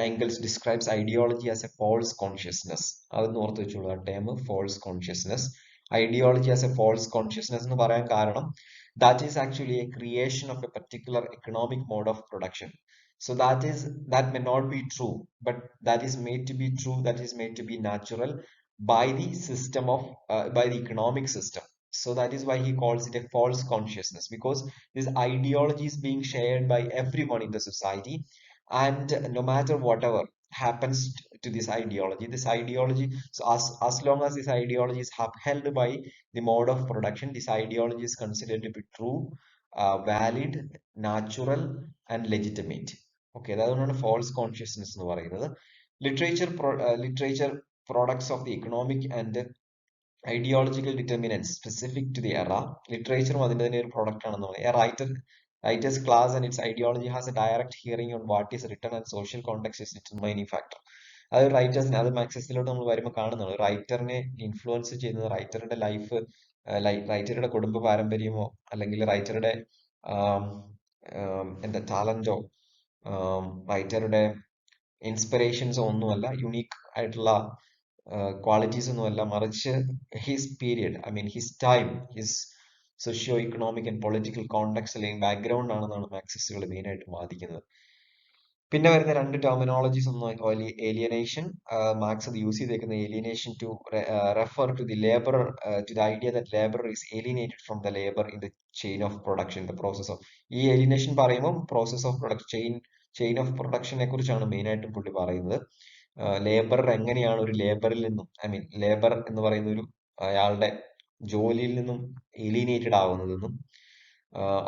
Engels describes ideology as a false consciousness. അതൊന്ന് ഓർത്ത് വെച്ചോളൂ ആ term, false consciousness. Ideology as a false consciousness എന്ന് പറയാൻ കാരണം that is actually a creation of a particular economic mode of production. So that may not be true, but that is made to be true, that is made to be natural by the system of by the economic system. So that is why he calls it a false consciousness, because this ideology is being shared by everyone in the society, and no matter whatever happens to this ideology, so as long as this ideology is upheld by the mode of production, this ideology is considered to be true, valid, natural and legitimate. Okay, അതാണ് false consciousness എന്ന് പറയുന്നത്. Literature products of the economic and ideological determinants specific to the era. Literature അതിന്റെ തന്നെ ഒരു product ആണെന്ന് പറയാം. Writer's class and its ideology has a direct hearing on what is written, and social context is determining factor. അത് റൈറ്റേഴ്സിനെ, അത് മാർക്സിസത്തിലോട്ട് നമ്മൾ വരുമ്പോൾ കാണുന്നതാണ്. റൈറ്ററിനെ ഇൻഫ്ലുവൻസ് ചെയ്യുന്നത് റൈറ്ററുടെ ലൈഫ്, റൈറ്ററുടെ കുടുംബ പാരമ്പര്യമോ അല്ലെങ്കിൽ റൈറ്ററുടെ എന്താ ടാലന്റോ റൈറ്ററുടെ ഇൻസ്പിറേഷൻസോ ഒന്നുമല്ല, യുണീക്ക് ആയിട്ടുള്ള ക്വാളിറ്റീസ് ഒന്നുമല്ല, മറിച്ച് his period, I mean his time, his socio economic and political context അല്ലെങ്കിൽ ബാക്ക്ഗ്രൗണ്ട് ആണെന്നാണ് മാർക്സിസ്റ്റുകൾ മെയിൻ ആയിട്ട് വാദിക്കുന്നത്. പിന്നെ വരുന്ന രണ്ട് ടെർമിനോളജീസ് ഒന്ന് ഏലിയനേഷൻ. മാർക്സ് അത് യൂസ് ചെയ്തേക്കുന്ന alienation to refer to the labour, to the idea that labour is alienated from the labour in the chain of production, the process of. ഈ ഏലിയനേഷൻ പറയുമ്പോൾ process of production, chain of പ്രൊഡക്ഷനെ കുറിച്ചാണ് main ആയിട്ടും പുള്ളി പറയുന്നത്. Labour എങ്ങനെയാണ് ഒരു ലേബറിൽ നിന്നും, ഐ മീൻ ലേബർ എന്ന് പറയുന്ന ഒരു അയാളുടെ ജോലിയിൽ നിന്നും ഏലിയനേറ്റഡ് ആവുന്നതെന്നും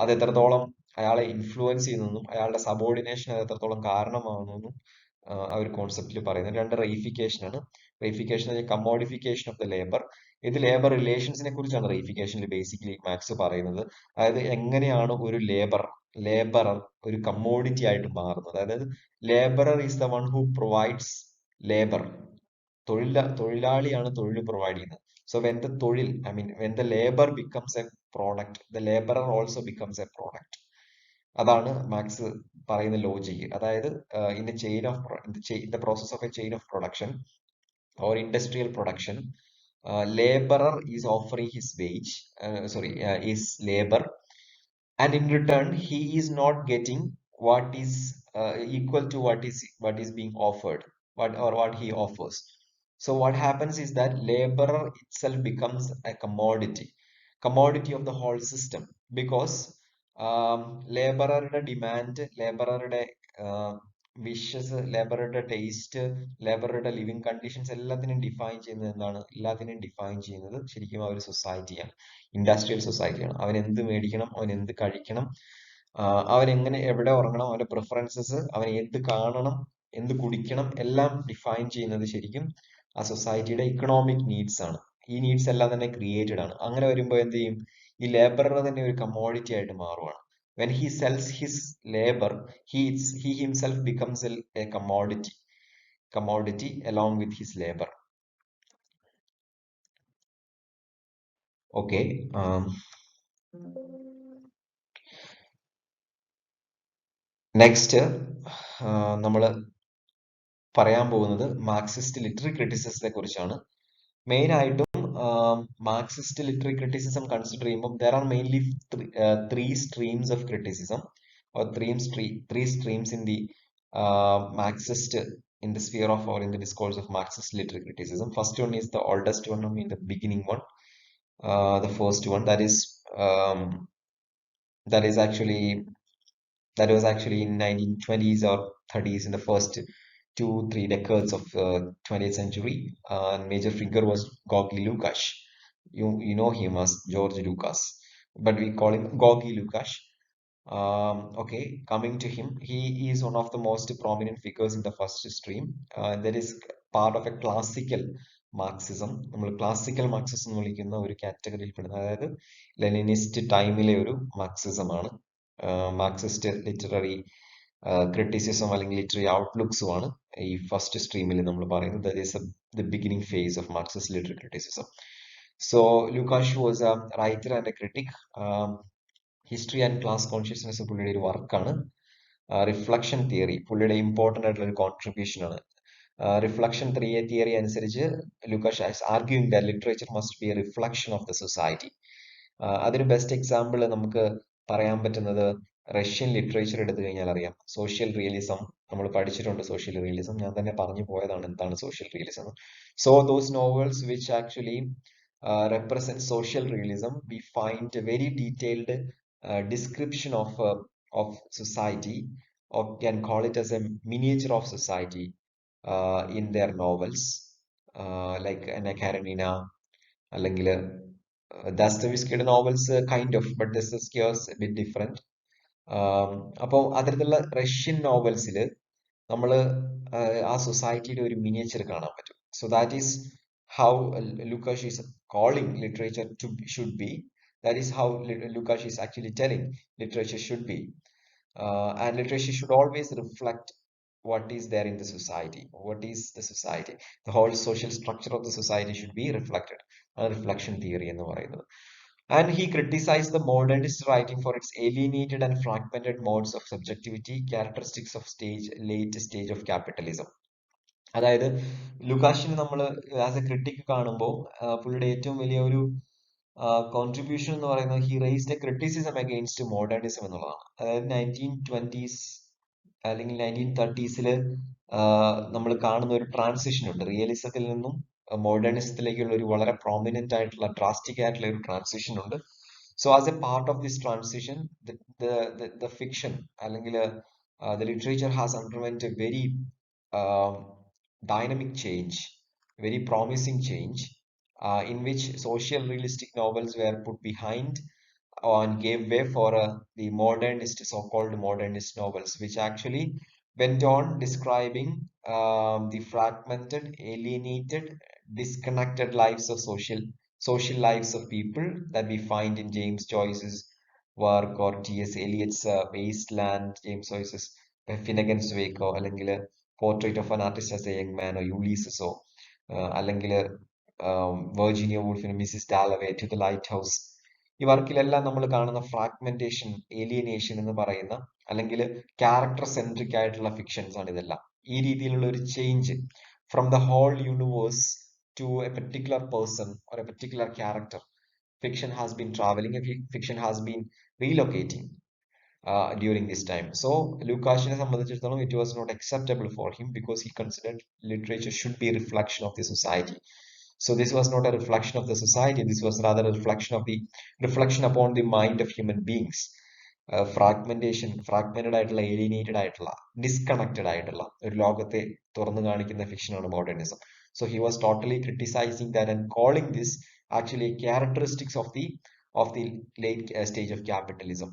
അത് എത്രത്തോളം അയാളെ ഇൻഫ്ലുവൻസ് ചെയ്യുന്നതെന്നും അയാളുടെ സബോർഡിനേഷൻ അത് എത്രത്തോളം കാരണമാകുന്നതെന്നും ആ ഒരു കോൺസെപ്റ്റിൽ പറയുന്നത്. രണ്ട് റെയിഫിക്കേഷൻ ആണ്. റെയിഫിക്കേഷൻ കമ്മോഡിഫിക്കേഷൻ ഓഫ് ദ ലേബർ. ഇത് ലേബർ റിലേഷൻസിനെ കുറിച്ചാണ് റെയിഫിക്കേഷനിൽ ബേസിക്കലി മാർക്സ് പറയുന്നത്. അതായത് എങ്ങനെയാണ് ഒരു ലേബറർ ഒരു കമ്മോഡിറ്റി ആയിട്ട് മാറുന്നത്. അതായത് labourer is the one who provides labour. തൊഴിലാളിയാണ് തൊഴിൽ പ്രൊവൈഡ് ചെയ്യുന്നത്. സോ വെൻ ദ തൊഴിൽ, I mean when the labour becomes a product, the labourer also becomes a product. അതാണ് മാർക്സ് പറയുന്ന ലോജിക്. അതായത് in chain of the process of a chain of production or industrial production, laborer is offering his wage, his labor, and in return he is not getting what is equal to what is being offered, what he offers. So what happens is that laborer itself becomes a commodity of the whole system, because ലേബററുടെ demand, ലേബററുടെ wishes, ലേബറുടെ taste, ലേബറുടെ living conditions എല്ലാത്തിനെയും define ചെയ്യുന്നത് ശരിക്കും ആ ഒരു സൊസൈറ്റിയാണ്, industrial സൊസൈറ്റിയാണ്. അവൻ എന്ത് മേടിക്കണം, അവൻ എന്ത് കഴിക്കണം, അവൻ എങ്ങനെ എവിടെ ഉറങ്ങണം, അവന്റെ പ്രിഫറൻസസ്, അവൻ എന്ത് കാണണം, എന്ത് കുടിക്കണം, എല്ലാം ഡിഫൈൻ ചെയ്യുന്നത് ശരിക്കും ആ സൊസൈറ്റിയുടെ ഇക്കണോമിക് നീഡ്സ് ആണ്. ഈ നീഡ്സ് എല്ലാം തന്നെ ക്രിയേറ്റഡ് ആണ്. അങ്ങനെ വരുമ്പോൾ എന്ത് ചെയ്യും, ഈ ലേബറർ തന്നെ ഒരു കമ്മോഡിറ്റി ആയിട്ട് മാറുവാണ്. When he sells his labour, he himself becomes a commodity along with his labor. Okay. Next നമ്മൾ പറയാൻ പോകുന്നത് മാർക്സിസ്റ്റ് ലിറ്ററി ക്രിറ്റിസിസത്തെ കുറിച്ചാണ്. മെയിൻ ആയിട്ടും മാർക്സിസ്റ്റ് ലിറ്ററി ക്രിറ്റിസിസം കൺസിഡർ ചെയ്യുമ്പോൾ there are mainly three streams of criticism, or three streams in the Marxist, in the sphere of, or in the discourse of Marxist literary criticism. First one is the oldest one, I mean the beginning one, the first one, that is actually that was actually in 1920s or 30s, in the first 2-3 decades of 20th century. Major figure was Gorky Lukács. You know him as George Lucas, but we call him Gorky Lukács. Okay, coming to him, he is one of the most prominent figures in the first stream. That is part of a classical Marxism. നമ്മൾ classical Marxism എന്ന് വിളിക്കുന്ന ഒരു കാറ്റഗറിയിൽ പെടുന്നത്, അതായത് Leninist ടൈമിലെ ഒരു മാർക്സിസമാണ്. മാർക്സിസ്റ്റ് ലിറ്റററി ക്രിറ്റിസിസം അല്ലെങ്കിൽ ലിറ്റററി ഔട്ട്ലുക്സും ആണ് ഈ ഫസ്റ്റ് സ്ട്രീമിൽ നമ്മൾ പറയുന്നത്. That is the beginning phase of Marxist literary criticism. So Lukacs was a writer and a critic. History and class consciousness പുള്ളിയുടെ ഒരു വർക്കാണ്. റിഫ്ലക്ഷൻ തിയറി പുള്ളിയുടെ ഇമ്പോർട്ടന്റ് ആയിട്ടുള്ള ഒരു കോൺട്രിബ്യൂഷൻ ആണ്. റിഫ്ലക്ഷൻ തിയറി അനുസരിച്ച് ലുക്കാഷ് is arguing that literature must be a reflection of the society. അതിന് best example നമുക്ക് പറയാൻ പറ്റുന്നത് റഷ്യൻ ലിറ്ററേച്ചർ എടുത്തു കഴിഞ്ഞാൽ അറിയാം. സോഷ്യൽ റിയലിസം നമ്മൾ പഠിച്ചിട്ടുണ്ട്. സോഷ്യൽ റിയലിസം ഞാൻ തന്നെ പറഞ്ഞു പോയതാണ് എന്താണ് social realism. So those novels which actually represent social realism, we find a very detailed description of society, or can call it as a miniature of society in their novels, like Anna Karenina, അല്ലെങ്കിൽ ദാസ്തവിസ്കിയുടെ novels kind of, but Dostoevsky's a bit different. അപ്പോൾ അത്തരത്തിലുള്ള Russian നോവൽസിൽ നമ്മൾ ആ സൊസൈറ്റിയുടെ ഒരു miniature കാണാൻ പറ്റും. So that is how Lukacs is calling literature to should be. That is how Lukács is actually telling literature should be. And literature should always reflect what is there in the society. What is the society? The whole social structure of the society should be reflected. Reflection theory എന്ന് പറയുന്നത്. And he criticized the modernist writing for its alienated and fragmented modes of subjectivity, characteristics of late stage of capitalism. അതായത് ലുക്കാഷിന് നമ്മൾ as A critic കാണുമ്പോൾ പുള്ളിയുടെ ഏറ്റവും വലിയ ഒരു contribution എന്ന് പറയുന്നത് he raised A criticism against modernism എന്നുള്ളതാണ്. അതായത് 1920s അല്ലെങ്കിൽ 1930s നമ്മൾ കാണുന്ന ഒരു ട്രാൻസിഷൻ ഉണ്ട്. റിയലിസത്തിൽ നിന്നും മോഡേണിസത്തിലേക്കുള്ള ഒരു വളരെ പ്രോമിനന്റ് ആയിട്ടുള്ള ഡ്രാസ്റ്റിക് ആയിട്ടുള്ള ഒരു ട്രാൻസിഷൻ ഉണ്ട്. So as A part of this transition the fiction അല്ലെങ്കിൽ the literature has underwent a very dynamic change, very promising change, in which social realistic novels were put behind and gave way for the modernist, so-called modernist novels, which actually went on describing the fragmented, alienated, disconnected lives of social lives of people that we find in James Joyce's work, or T.S. Eliot's Wasteland, James Joyce's Finnegan's Wake, അല്ലെങ്കിൽ portrait of an artist as a young man, യുളീസസോ, അല്ലെങ്കിൽ Virginia വൂൾഫിന് Mrs Dalloway, to the lighthouse. ഈ വർക്കിലെല്ലാം നമ്മൾ കാണുന്ന fragmentation, alienation എന്ന് പറയുന്ന, അല്ലെങ്കിൽ ക്യാരക്ടർ സെൻട്രിക് ആയിട്ടുള്ള ഫിക്ഷൻസ് ആണ് ഇതെല്ലാം. ഈ രീതിയിലുള്ള ഒരു change from the whole universe to a particular person or a particular character. Fiction has been traveling, fiction has been relocating during this time. So Lukashiനെ സംബന്ധിച്ചിടത്തോളം it was not acceptable for him because he considered literature should be a reflection of the society. So this was not a reflection of the society. This was rather a reflection upon the mind of human beings. Fragmented ആയിട്ടുള്ള alienated ആയിട്ടുള്ള disconnected ആയിട്ടുള്ള ഒരു ലോകത്തെ തുറന്നു കാണിക്കുന്ന ഫിക്ഷനാണ് modernism. So he was totally criticising that and calling this actually characteristics of the late stage of capitalism.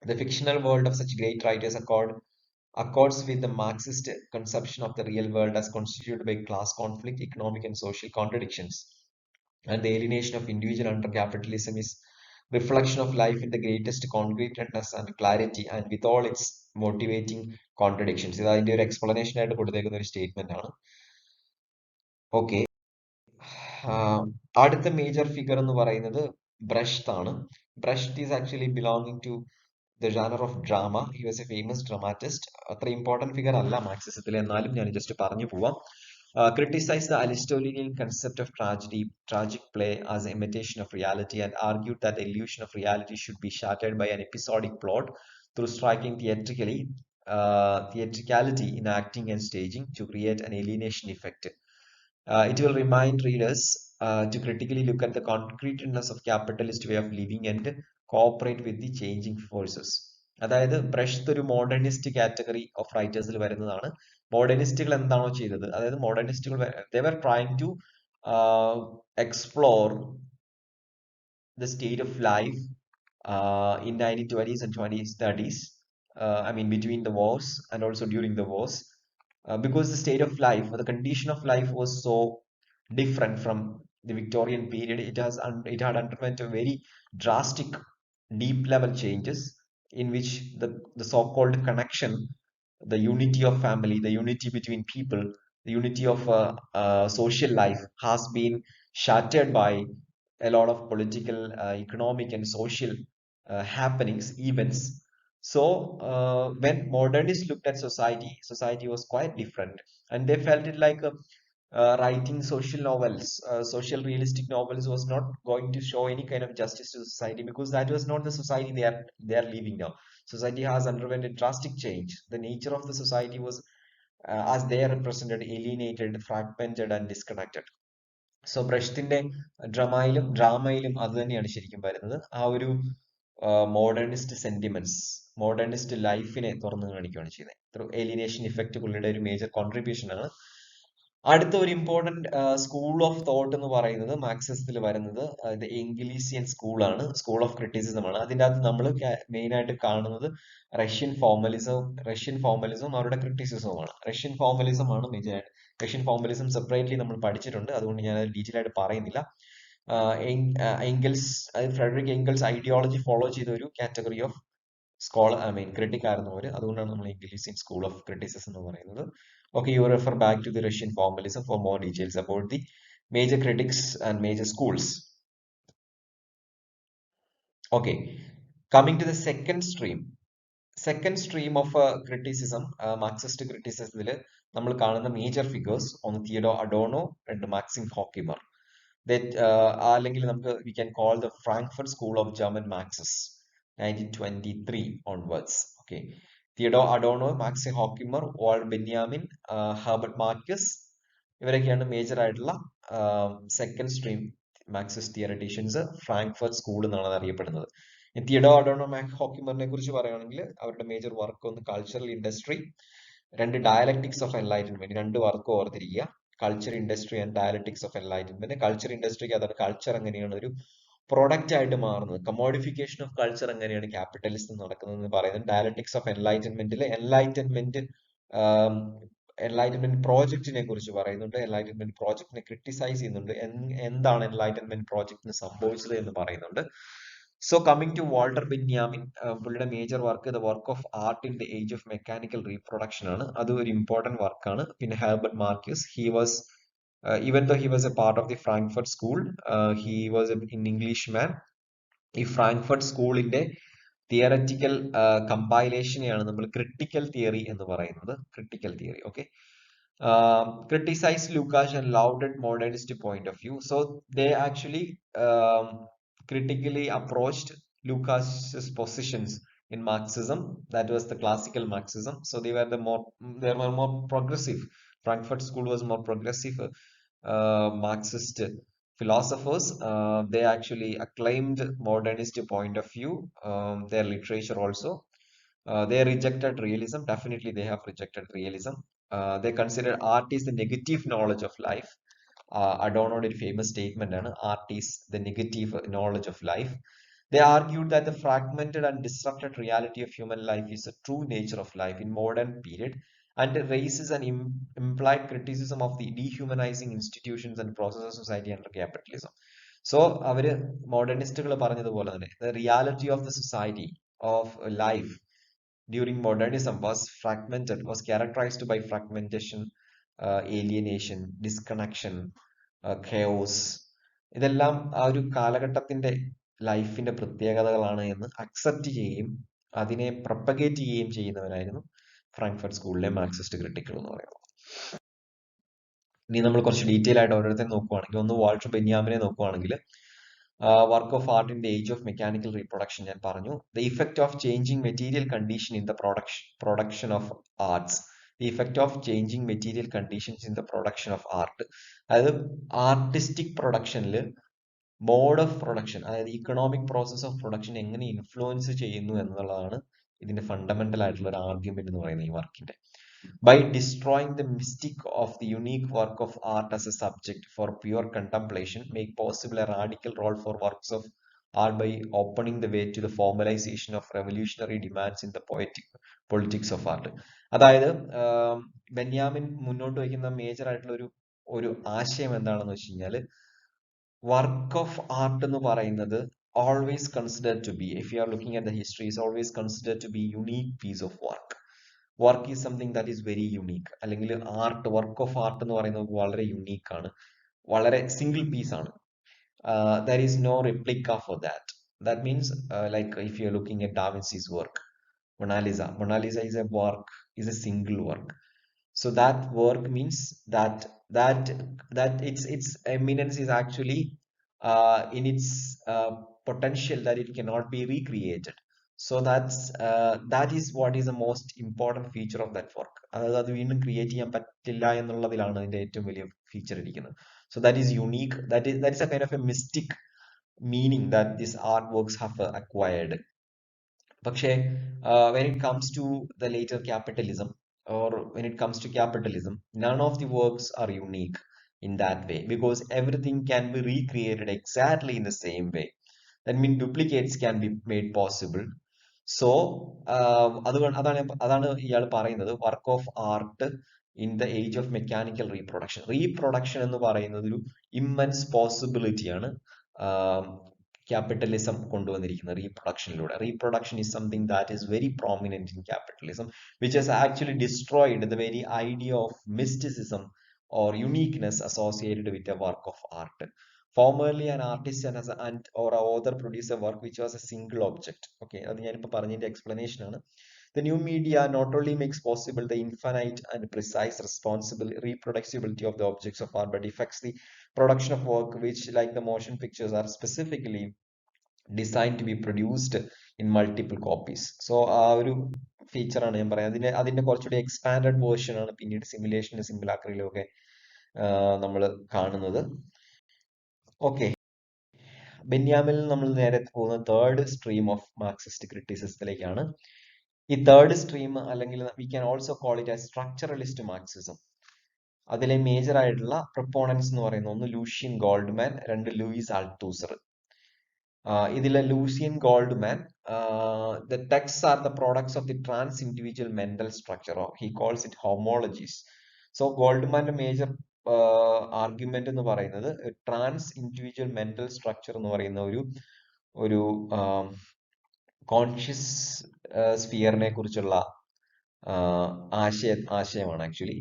The fictional world of such great writers accords with the Marxist conception of the real world as constituted by class conflict, economic and social contradictions. And the alienation of individual under capitalism is reflection of life in the greatest concreteness and clarity and with all its motivating contradictions. ഇത് അതിന്റെ ഒരു explanation ആയിട്ട് കൊടുത്തേക്കുന്ന ഒരു statement ആണ്. Okay, അടുത്ത major figure എന്ന് പറയുന്നത് Brecht ആണ്. Brecht is actually belonging to the genre of drama. He was a famous dramatist. അത്ര ഇമ്പോർട്ടന്റ് ഫിഗർ അല്ല മാർക്സിസത്തിൽ, എന്നാലും ഞാൻ ജസ്റ്റ് പറഞ്ഞു പോവാം. Criticized the Aristotelian concept of tragic play as an imitation of reality, and argued that the illusion of reality should be shattered by an episodic plot through striking theatricality in acting and staging to create an alienation effect. It will remind readers to critically look at the concreteness of capitalist way of living and cooperate with the changing forces. അതായത് ബ്രഷ്ത് ഒരു modernist category of റൈറ്റേഴ്സിൽ വരുന്നതാണ്. മോഡേണിസ്റ്റുകൾ എന്താണോ ചെയ്തത്, അതായത് മോഡേണിസ്റ്റുകൾ they were trying to explore the state of life in 1920s and 20s 30s, I mean between the wars and also during the wars, because the state of life or the condition of life was so different from the Victorian period. It had underwent a very drastic deep level changes in which the so-called connection, the unity of family, the unity between people, the unity of social life has been shattered by a lot of political, economic, and social happenings, events. So when modernists looked at society, society was quite different, and they felt it like writing social novels, social realistic novels was not going to show any kind of justice to society, because that was not the society they are living now. Society has underwent a drastic change. The nature of the society was, as they are represented, alienated, fragmented, and disconnected. So ബ്രഷ്തിന്റെ ഡ്രാമയിലും അത് തന്നെയാണ് ശരിക്കും വരുന്നത്. ആ ഒരു modernist sentiments, modernist ലൈഫിനെ തുറന്നു കാണിക്കുകയാണ് ചെയ്യുന്നത്. ത്രൂ ഏലിയനേഷൻ ഇഫക്റ്റ് പുള്ളിയുടെ ഒരു മേജർ കോൺട്രിബ്യൂഷൻ ആണ്. അടുത്ത ഒരു ഇമ്പോർട്ടന്റ് സ്കൂൾ ഓഫ് തോട്ട് എന്ന് പറയുന്നത് മാർക്സിസത്തിൽ വരുന്നത് എംഗിലീസിയൻ സ്കൂളാണ്, സ്കൂൾ ഓഫ് ക്രിറ്റിസിസം ആണ്. അതിൻ്റെ അകത്ത് നമ്മൾ മെയിൻ ആയിട്ട് കാണുന്നത് റഷ്യൻ ഫോർമലിസവും അവരുടെ ക്രിറ്റിസിസവുമാണ്. റഷ്യൻ ഫോർമലിസം ആണ് മേജർ. റഷ്യൻ ഫോർമലിസം സെപ്പറേറ്റ്ലി നമ്മൾ പഠിച്ചിട്ടുണ്ട്, അതുകൊണ്ട് ഞാൻ അത് ഡീറ്റെയിൽ ആയിട്ട് പറയുന്നില്ല. ഫ്രെഡറിക് എംഗൽസ് ഐഡിയോളജി ഫോളോ ചെയ്ത ഒരു category of scholar, I mean critic ആയിരുന്നു അവർ. അതുകൊണ്ടാണ് നമ്മൾ ഇംഗ്ലീഷിയൻ സ്കൂൾ ഓഫ് ക്രിറ്റിസിസം എന്ന് പറയുന്നത്. Okay, you refer back to the Russian formalism for more details about the major critics and major schools. Okay, coming to the second stream of criticism, Marxist criticism, നമ്മൾ കാണുന്ന major figures ഒന്ന് തിയഡോ അഡോണോ, രണ്ട് Maxim ഹോക്കിമർ. That അല്ലെങ്കിൽ നമുക്ക് we can call the Frankfurt School of German Marxists 1923 onwards. Okay, Theodor Adorno, Maxim Horkheimer, വാൾ Benjamin, Herbert Marx, ഇവരൊക്കെയാണ് major ആയിട്ടുള്ള second stream Marxist theoreticians. Frankfurt school എന്നാണ് അത് അറിയപ്പെടുന്നത്. തിയഡോ അഡോണോ, ഹോക്കിമറിനെ കുറിച്ച് പറയുകയാണെങ്കിൽ അവരുടെ മേജർ വർക്ക് ഒന്ന് കൾച്ചറൽ ഇൻഡസ്ട്രി, രണ്ട് ഡയലക്ടിക്സ് ഓഫ് എൻലൈറ്റൻമെന്റ്, രണ്ട് വർക്ക് ഓർത്തിരിക്കുക. Culture industry and dialectics of enlightenment. Culture ഇൻഡസ്ട്രിക്ക് അതാണ് കൾച്ചർ എങ്ങനെയാണ് ഒരു പ്രൊഡക്റ്റ് ആയിട്ട് മാറുന്നത്, കമോഡിഫിക്കേഷൻ ഓഫ് കൾച്ചർ എങ്ങനെയാണ് ക്യാപിറ്റലിസം നടക്കുന്നത് പറയുന്നത്. ഡയലക്ടിക്സ് ഓഫ് എൻലൈറ്റൻമെന്റിൽ എൻലൈറ്റൻമെന്റ് പ്രോജക്റ്റിനെ കുറിച്ച് പറയുന്നുണ്ട്, എൻലൈറ്റൻമെന്റ് പ്രോജക്റ്റിനെ ക്രിട്ടിസൈസ് ചെയ്യുന്നുണ്ട്, എന്താണ് എൻലൈറ്റൻമെന്റ് പ്രോജക്റ്റിന് സംഭവിച്ചത് എന്ന് പറയുന്നുണ്ട്. So coming to Walter Benjamin, പുള്ളിയുടെ major work the work of art in the age of mechanical reproduction ആണ്. അത് ഒരു ഇമ്പോർട്ടന്റ് വർക്കാണ്. പിന്നെ Herbert Marx, he was even though he was a part of the Frankfurt School, he was an Englishman. ഈ Frankfurt സ്കൂളിന്റെ theoretical കമ്പൈലേഷനെയാണ് നമ്മൾ critical theory എന്ന് പറയുന്നത്. Critical theory. Okay, criticized Lukács and lauded modernist point of view. So they actually critically approached Lukács's positions in Marxism. That was the classical Marxism. So they were more progressive. Frankfurt School was more progressive Marxist philosophers. They actually acclaimed modernist point of view. Their literature also. They rejected realism. Definitely, they have rejected realism. They consider art is the negative knowledge of life. Adorno's famous statement ആണ് art is the negative knowledge of life. They argued that the fragmented and disrupted reality of human life is the true nature of life in modern period and raises an implied criticism of the dehumanizing institutions and processes of society under capitalism. So അവര് മോഡേണിസ്റ്റുകൾ പറഞ്ഞതുപോലെ തന്നെ the reality of the society of life during modernism was characterized by fragmentation, alienation, disconnection, chaos. ഇതെല്ലാം ആ ഒരു കാലഘട്ടത്തിന്റെ ലൈഫിന്റെ പ്രത്യേകതകളാണ് എന്ന് അക്സെപ്റ്റ് ചെയ്യുകയും അതിനെ പ്രൊപ്പഗേറ്റ് ചെയ്യുകയും ചെയ്യുന്നവരായിരുന്നു ഫ്രാങ്ക്ഫർട്ട് സ്കൂളിലെ മാർക്സിസ്റ്റ് ക്രിട്ടിക്കുകൾ എന്ന് പറയുന്നത്. ഇനി നമ്മൾ കുറച്ച് ഡീറ്റെയിൽ ആയിട്ട് ഓരോരുത്തരെ നോക്കുവാണെങ്കിൽ, ഒന്ന് വാൾട്ടർ ബെന്യാമിനെ നോക്കുവാണെങ്കിൽ, work of art in the age of mechanical reproduction ഞാൻ പറഞ്ഞു. The effect of changing material condition in the production of arts. The effect of changing material conditions in the production of art. അതായത് artistic പ്രൊഡക്ഷനിൽ mode of production, അതായത് economic process of production എങ്ങനെ influence ചെയ്യുന്നു എന്നുള്ളതാണ് ഇതിന്റെ fundamental ആയിട്ടുള്ള ഒരു argument എന്ന് പറയുന്നത് ഈ വർക്കിന്റെ. By destroying the mystic of the unique work of art as a subject for pure contemplation, make possible a radical role for works of art by opening the way to the formalization of revolutionary demands in the politics of art. അതായത് ബെന്യാമിൻ മുന്നോട്ട് വയ്ക്കുന്ന major ആയിട്ടുള്ള ഒരു ആശയം എന്താണെന്ന് വെച്ച് കഴിഞ്ഞാൽ, work of art എന്ന് പറയുന്നത് always considered to be, if you are looking at the history, is always considered to be unique piece of work. Work is something that is very unique. അല്ലെങ്കിൽ art, work of art എന്ന് പറയുന്നത് വളരെ unique ആണ്, വളരെ single piece ആണ്. There is no replica for that. That means like if you are looking at Da Vinci's work, Mona Lisa is a work, is a single work. So that work means that its eminence is actually in its potential, that it cannot be recreated. So that is what is the most important feature of that work. അതായത് അത് വീണ്ടും create ചെയ്യാൻ പറ്റില്ല എന്നുള്ളതിലാണ് അതിന്റെ ഏറ്റവും വലിയ feature ഇരിക്കുന്നത്. So that is unique. That is a kind of a mystic meaning that these artworks have acquired. പക്ഷേ when it comes to the later capitalism, or when it comes to capitalism, none of the works are unique in that way, because everything can be recreated exactly in the same way. That means duplicates can be made possible. So അതാണ് ഇയാൾ പറയുന്നത് work of art in the age of mechanical reproduction എന്ന് പറയുന്നത് ഒരു immense പോസിബിലിറ്റിയാണ് capitalism കൊണ്ടുവന്നിരിക്കുന്നത് റീപ്രൊഡക്ഷനിലൂടെ. Reproduction is something that is very prominent in capitalism, which has actually destroyed the very idea of mysticism or uniqueness associated with a work of art. Formerly an artist or a author produced a work which was a single object. Okay, അത് ഞാനിപ്പോൾ പറഞ്ഞതിന്റെ explanation ആണ്. The new media not only makes possible the infinite and precise responsible reproducibility of the objects of art, but affects the production of work which, like the motion pictures, are specifically designed to be produced in multiple copies. So ആ ഒരു feature ആണ് ഞാൻ പറയാം. അതിന്റെ കുറച്ചുകൂടി expanded version ആണ് പിന്നീട് സിമുലേഷനും സിമുലാക്രിലും ഒക്കെ നമ്മൾ കാണുന്നത്. ഓക്കെ, ബെന്യാമിൽ നമ്മൾ നേരെ പോകുന്ന തേർഡ് സ്ട്രീം ഓഫ് മാർക്സിസ്റ്റ് ക്രിറ്റിസിസത്തിലേക്കാണ്. ഈ തേർഡ് സ്ട്രീം, അല്ലെങ്കിൽ we can also call it as structuralist Marxism. അതിലെ മേജർ ആയിട്ടുള്ള പ്രൊപ്പോണൻസ് എന്ന് പറയുന്ന ഒന്ന് ലൂഷ്യൻ ഗോൾഡ്മാൻ, രണ്ട് ലൂയിസ് ആൾത്തൂസർ. ഇതിലെ Lucien Goldman, the texts are the products of the trans individual mental structure, or he calls it homologies. So ഗോൾഡ്മാന്റെ major argument എന്ന് പറയുന്നത് ട്രാൻസ് ഇൻഡിവിജ്വൽ മെന്റൽ സ്ട്രക്ചർ എന്ന് പറയുന്ന ഒരു കോൺഷ്യസ് സ്ഫിയറിനെ കുറിച്ചുള്ള ആശയമാണ്. Actually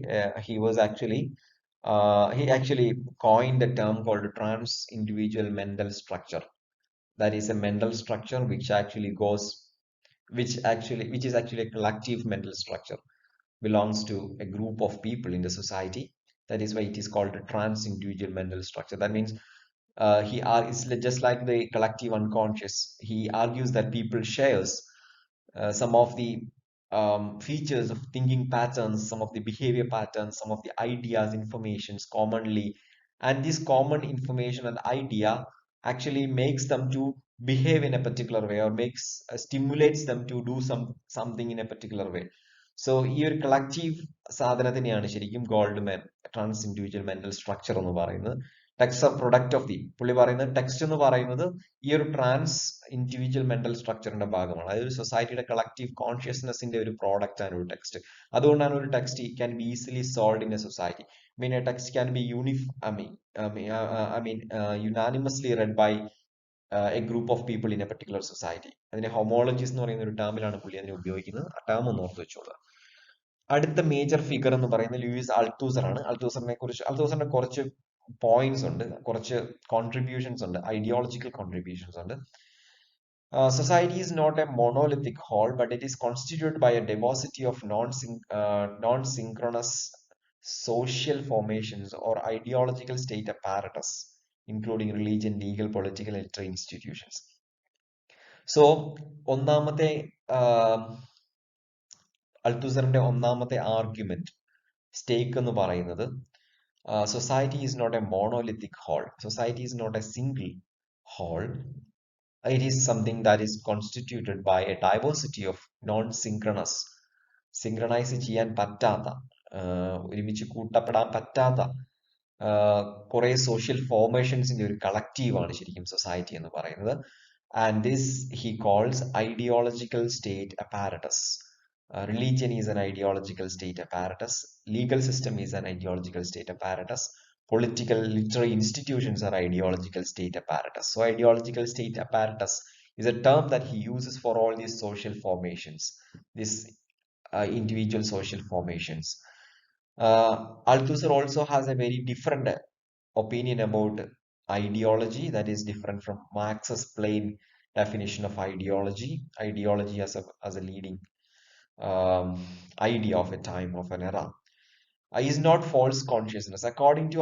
he actually coined a term called trans individual mental structure. That is a mental structure which is actually a collective mental structure. belongs to a group of people in the society. That is why it is called a trans individual mental structure. That means it's just like the collective unconscious. He argues that people shares some of the features of thinking patterns, some of the behavior patterns, some of the ideas, informations commonly, and this common information and idea actually makes them to behave in a particular way, or makes stimulates them to do something in a particular way. So ഈ ഒരു collective സാധനത്തിനെയാണ് ശരിക്കും Goldman transindividual mental structure എന്ന് പറയുന്നത്. Text of product of the പുള്ളി പറയുന്നത് text എന്ന് പറയുന്നത് ഈ ഒരു ട്രാൻസ് ഇൻഡിവിജ്വൽ മെന്റൽ സ്ട്രക്ചറിന്റെ ഭാഗമാണ്. അതായത് ഒരു സൊസൈറ്റിയുടെ കളക്റ്റീവ് കോൺഷ്യസ്നെസിന്റെ ഒരു പ്രോഡക്റ്റ് ആണ് ഒരു ടെക്സ്റ്റ്. അതുകൊണ്ടാണ് ഒരു text can be easily solve in A society. A text can be unanimously read by a group of people in a particular society. അതിനെ ഹോമോളജീസ് എന്ന് പറയുന്ന ഒരു ടേമിലാണ് പുള്ളി അതിനെ ഉപയോഗിക്കുന്നത്. ആ ടേം ഒന്ന് ഓർത്ത് വെച്ചോളൂ. അടുത്ത മേജർ ഫിഗർ എന്ന് പറയുന്നത് ലൂയിസ് അൾത്തൂസർ ആണ്. അൾത്തൂസറിന്റെ കുറച്ച് പോയിന്റ്സ് ഉണ്ട്, കുറച്ച് കോൺട്രിബ്യൂഷൻസ് ഉണ്ട്, ഐഡിയോളജിക്കൽ കോൺട്രിബ്യൂഷൻസ് ഉണ്ട്. Society is not a monolithic whole, but it is constituted by a diversity of non-synchronous social formations or ideological state apparatus, including religion, legal, political, and literary institutions. So, ഒന്നാമത്തെ അൾത്തൂസറിന്റെ ഒന്നാമത്തെ argument സ്റ്റേക്ക് എന്ന് പറയുന്നത് society is not a monolithic whole. Society is not a single whole. It is something that is constituted by a diversity of non-synchronous, synchronize ചെയ്യാൻ പറ്റാത്ത, ഒരുമിച്ച് കൂട്ടപ്പെടാൻ പറ്റാത്ത കുറെ social ഫോർമേഷൻസിന്റെ ഒരു കളക്റ്റീവാണ് ശരിക്കും സൊസൈറ്റി എന്ന് പറയുന്നത്. And this he calls ideological state apparatus. Religion is an ideological state apparatus. Legal system is an ideological state apparatus. Political, literary institutions are ideological state apparatus. So ideological state apparatus is a term that he uses for all these social formations, these individual social formations. Althusser also has a very different opinion about ideology that is different from Marx's plain definition of ideology. Ideology as a leading idea of a time, of an era. Is not false consciousness. According to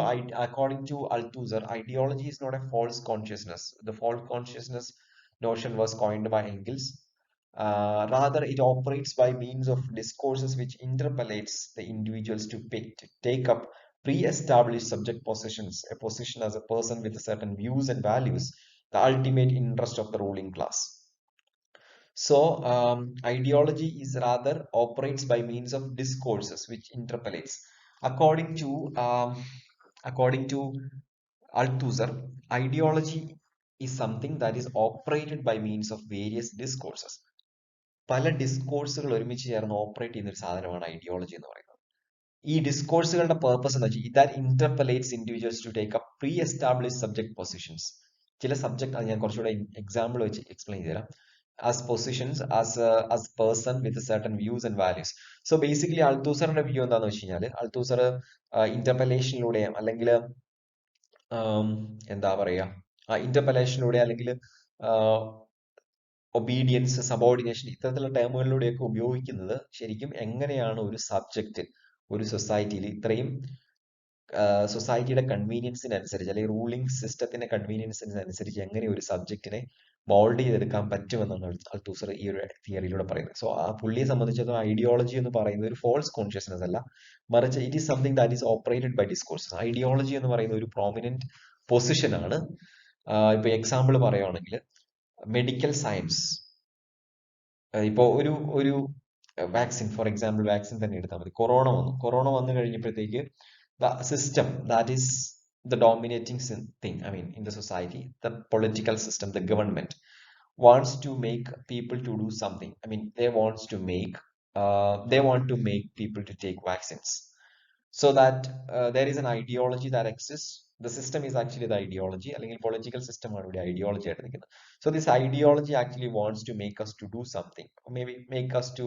Althusser, ideology is not a false consciousness. The false consciousness notion was coined by Engels. Rather, it operates by means of discourses which interpellates the individuals to take up pre-established subject positions, a position as a person with certain views and values, the ultimate interest of the ruling class. So, ideology is rather operates by means of discourses which interpellates. According to Althusser, ideology is something that is operated by means of various discourses. പല ഡിസ്കോഴ്സുകൾ ഒരുമിച്ച് ചേർന്ന് operate ചെയ്യുന്ന ഒരു സാധനമാണ് ideology എന്ന് പറയുന്നത്. ഈ ഡിസ്കോഴ്സുകളുടെ purpose എന്ന് വെച്ചാൽ that interpellates individuals to take up pre establish subject positions. ചില സബ്ജക്ട് അത് ഞാൻ കുറച്ചുകൂടെ എക്സാമ്പിൾ വെച്ച് എക്സ്പ്ലെയിൻ ചെയ്തുതരാം. As positions, as person with certain views and values. So basically അൾത്തൂസറിന്റെ വ്യൂ എന്താന്ന് വെച്ച് കഴിഞ്ഞാൽ, അൾത്തൂസർ ഇന്റർപെലേഷനിലൂടെ അല്ലെങ്കിൽ എന്താ പറയാ ഇന്റർപെലേഷനിലൂടെ അല്ലെങ്കിൽ ഒബീഡിയൻസ്, സബോർഡിനേഷൻ ഇത്തരത്തിലുള്ള ടേമുകളിലൂടെയൊക്കെ ഉപയോഗിക്കുന്നത് ശരിക്കും എങ്ങനെയാണ് ഒരു സബ്ജക്റ്റ് ഒരു സൊസൈറ്റിയിൽ ഇത്രയും സൊസൈറ്റിയുടെ കൺവീനിയൻസിനനുസരിച്ച് അല്ലെങ്കിൽ റൂളിംഗ് സിസ്റ്റത്തിന്റെ കൺവീനിയൻസിനനുസരിച്ച് എങ്ങനെ ഒരു സബ്ജക്റ്റിനെ മോൾഡ് ചെയ്തെടുക്കാൻ പറ്റുമെന്നാണ് അൾത്തൂസർ ഈ ഒരു തിയറിയിലൂടെ പറയുന്നത്. സോ ആ പുള്ളിയെ സംബന്ധിച്ചിടത്തോളം ഐഡിയോളജി എന്ന് പറയുന്നത് ഒരു ഫോൾസ് കോൺഷ്യസ്നെസ് അല്ല, മറിച്ച് it is something that is operated by discourse. Ideology എന്ന് പറയുന്ന ഒരു പ്രോമിനന്റ് പൊസിഷൻ ആണ്. ഇപ്പൊ എക്സാമ്പിൾ പറയുകയാണെങ്കിൽ മെഡിക്കൽ സയൻസ്, ഇപ്പോ ഒരു വാക്സിൻ, ഫോർ എക്സാമ്പിൾ വാക്സിൻ തന്നെ എടുത്താൽ മതി. കൊറോണ വന്നു കഴിഞ്ഞപ്പോഴത്തേക്ക് the system that is the dominating thing, I mean, in the society, the political system, the government wants to make people to do something. I mean, they want to make people to take vaccines, so that there is an ideology that exists. The system is actually the ideology, അല്ലെങ്കിൽ political system ആണ് ഇവിടെ ideology ആയിട്ട് നിൽക്കുന്നത്. So this ideology actually wants to make us to do something, or maybe make us to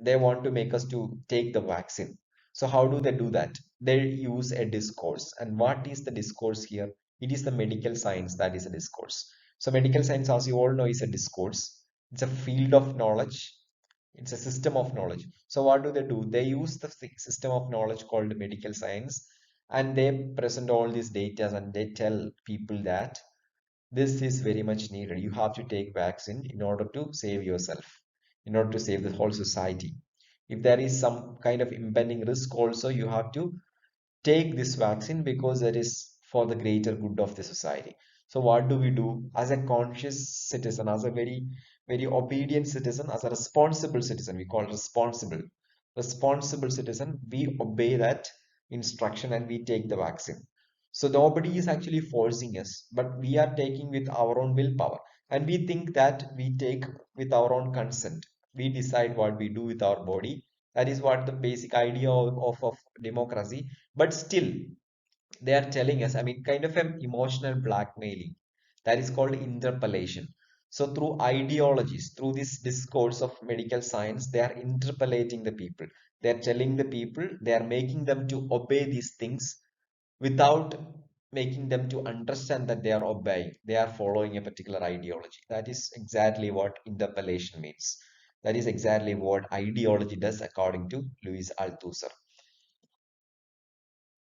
they want to make us to take the vaccine. So how do they do that? They use a discourse. And what is the discourse here? It is the medical science that is a discourse. So medical science, as you all know, is a discourse. It's a field of knowledge It's a system of knowledge. So what do? They use the system of knowledge called medical science, and they present all these data and they tell people that this is very much needed. You have to take vaccine in order to save yourself, in order to save the whole society. If there is some kind of impending risk also, you have to take this vaccine because that is for the greater good of the society. So what do we do as a conscious citizen, as a very obedient citizen, as a responsible citizen? We call it responsible citizen. We obey that instruction and we take the vaccine. So nobody is actually forcing us, but we are taking with our own willpower, and we think that we take with our own consent. We decide what we do with our body. That is what the basic idea of democracy. But still, they are telling us, I mean, kind of an emotional blackmailing. That is called interpellation. So through ideologies, through this discourse of medical science, they are interpellating the people. They are telling the people, they are making them to obey these things without making them to understand that they are obeying. They are following a particular ideology. That is exactly what interpellation means. That is exactly what ideology does according to Louis Althusser.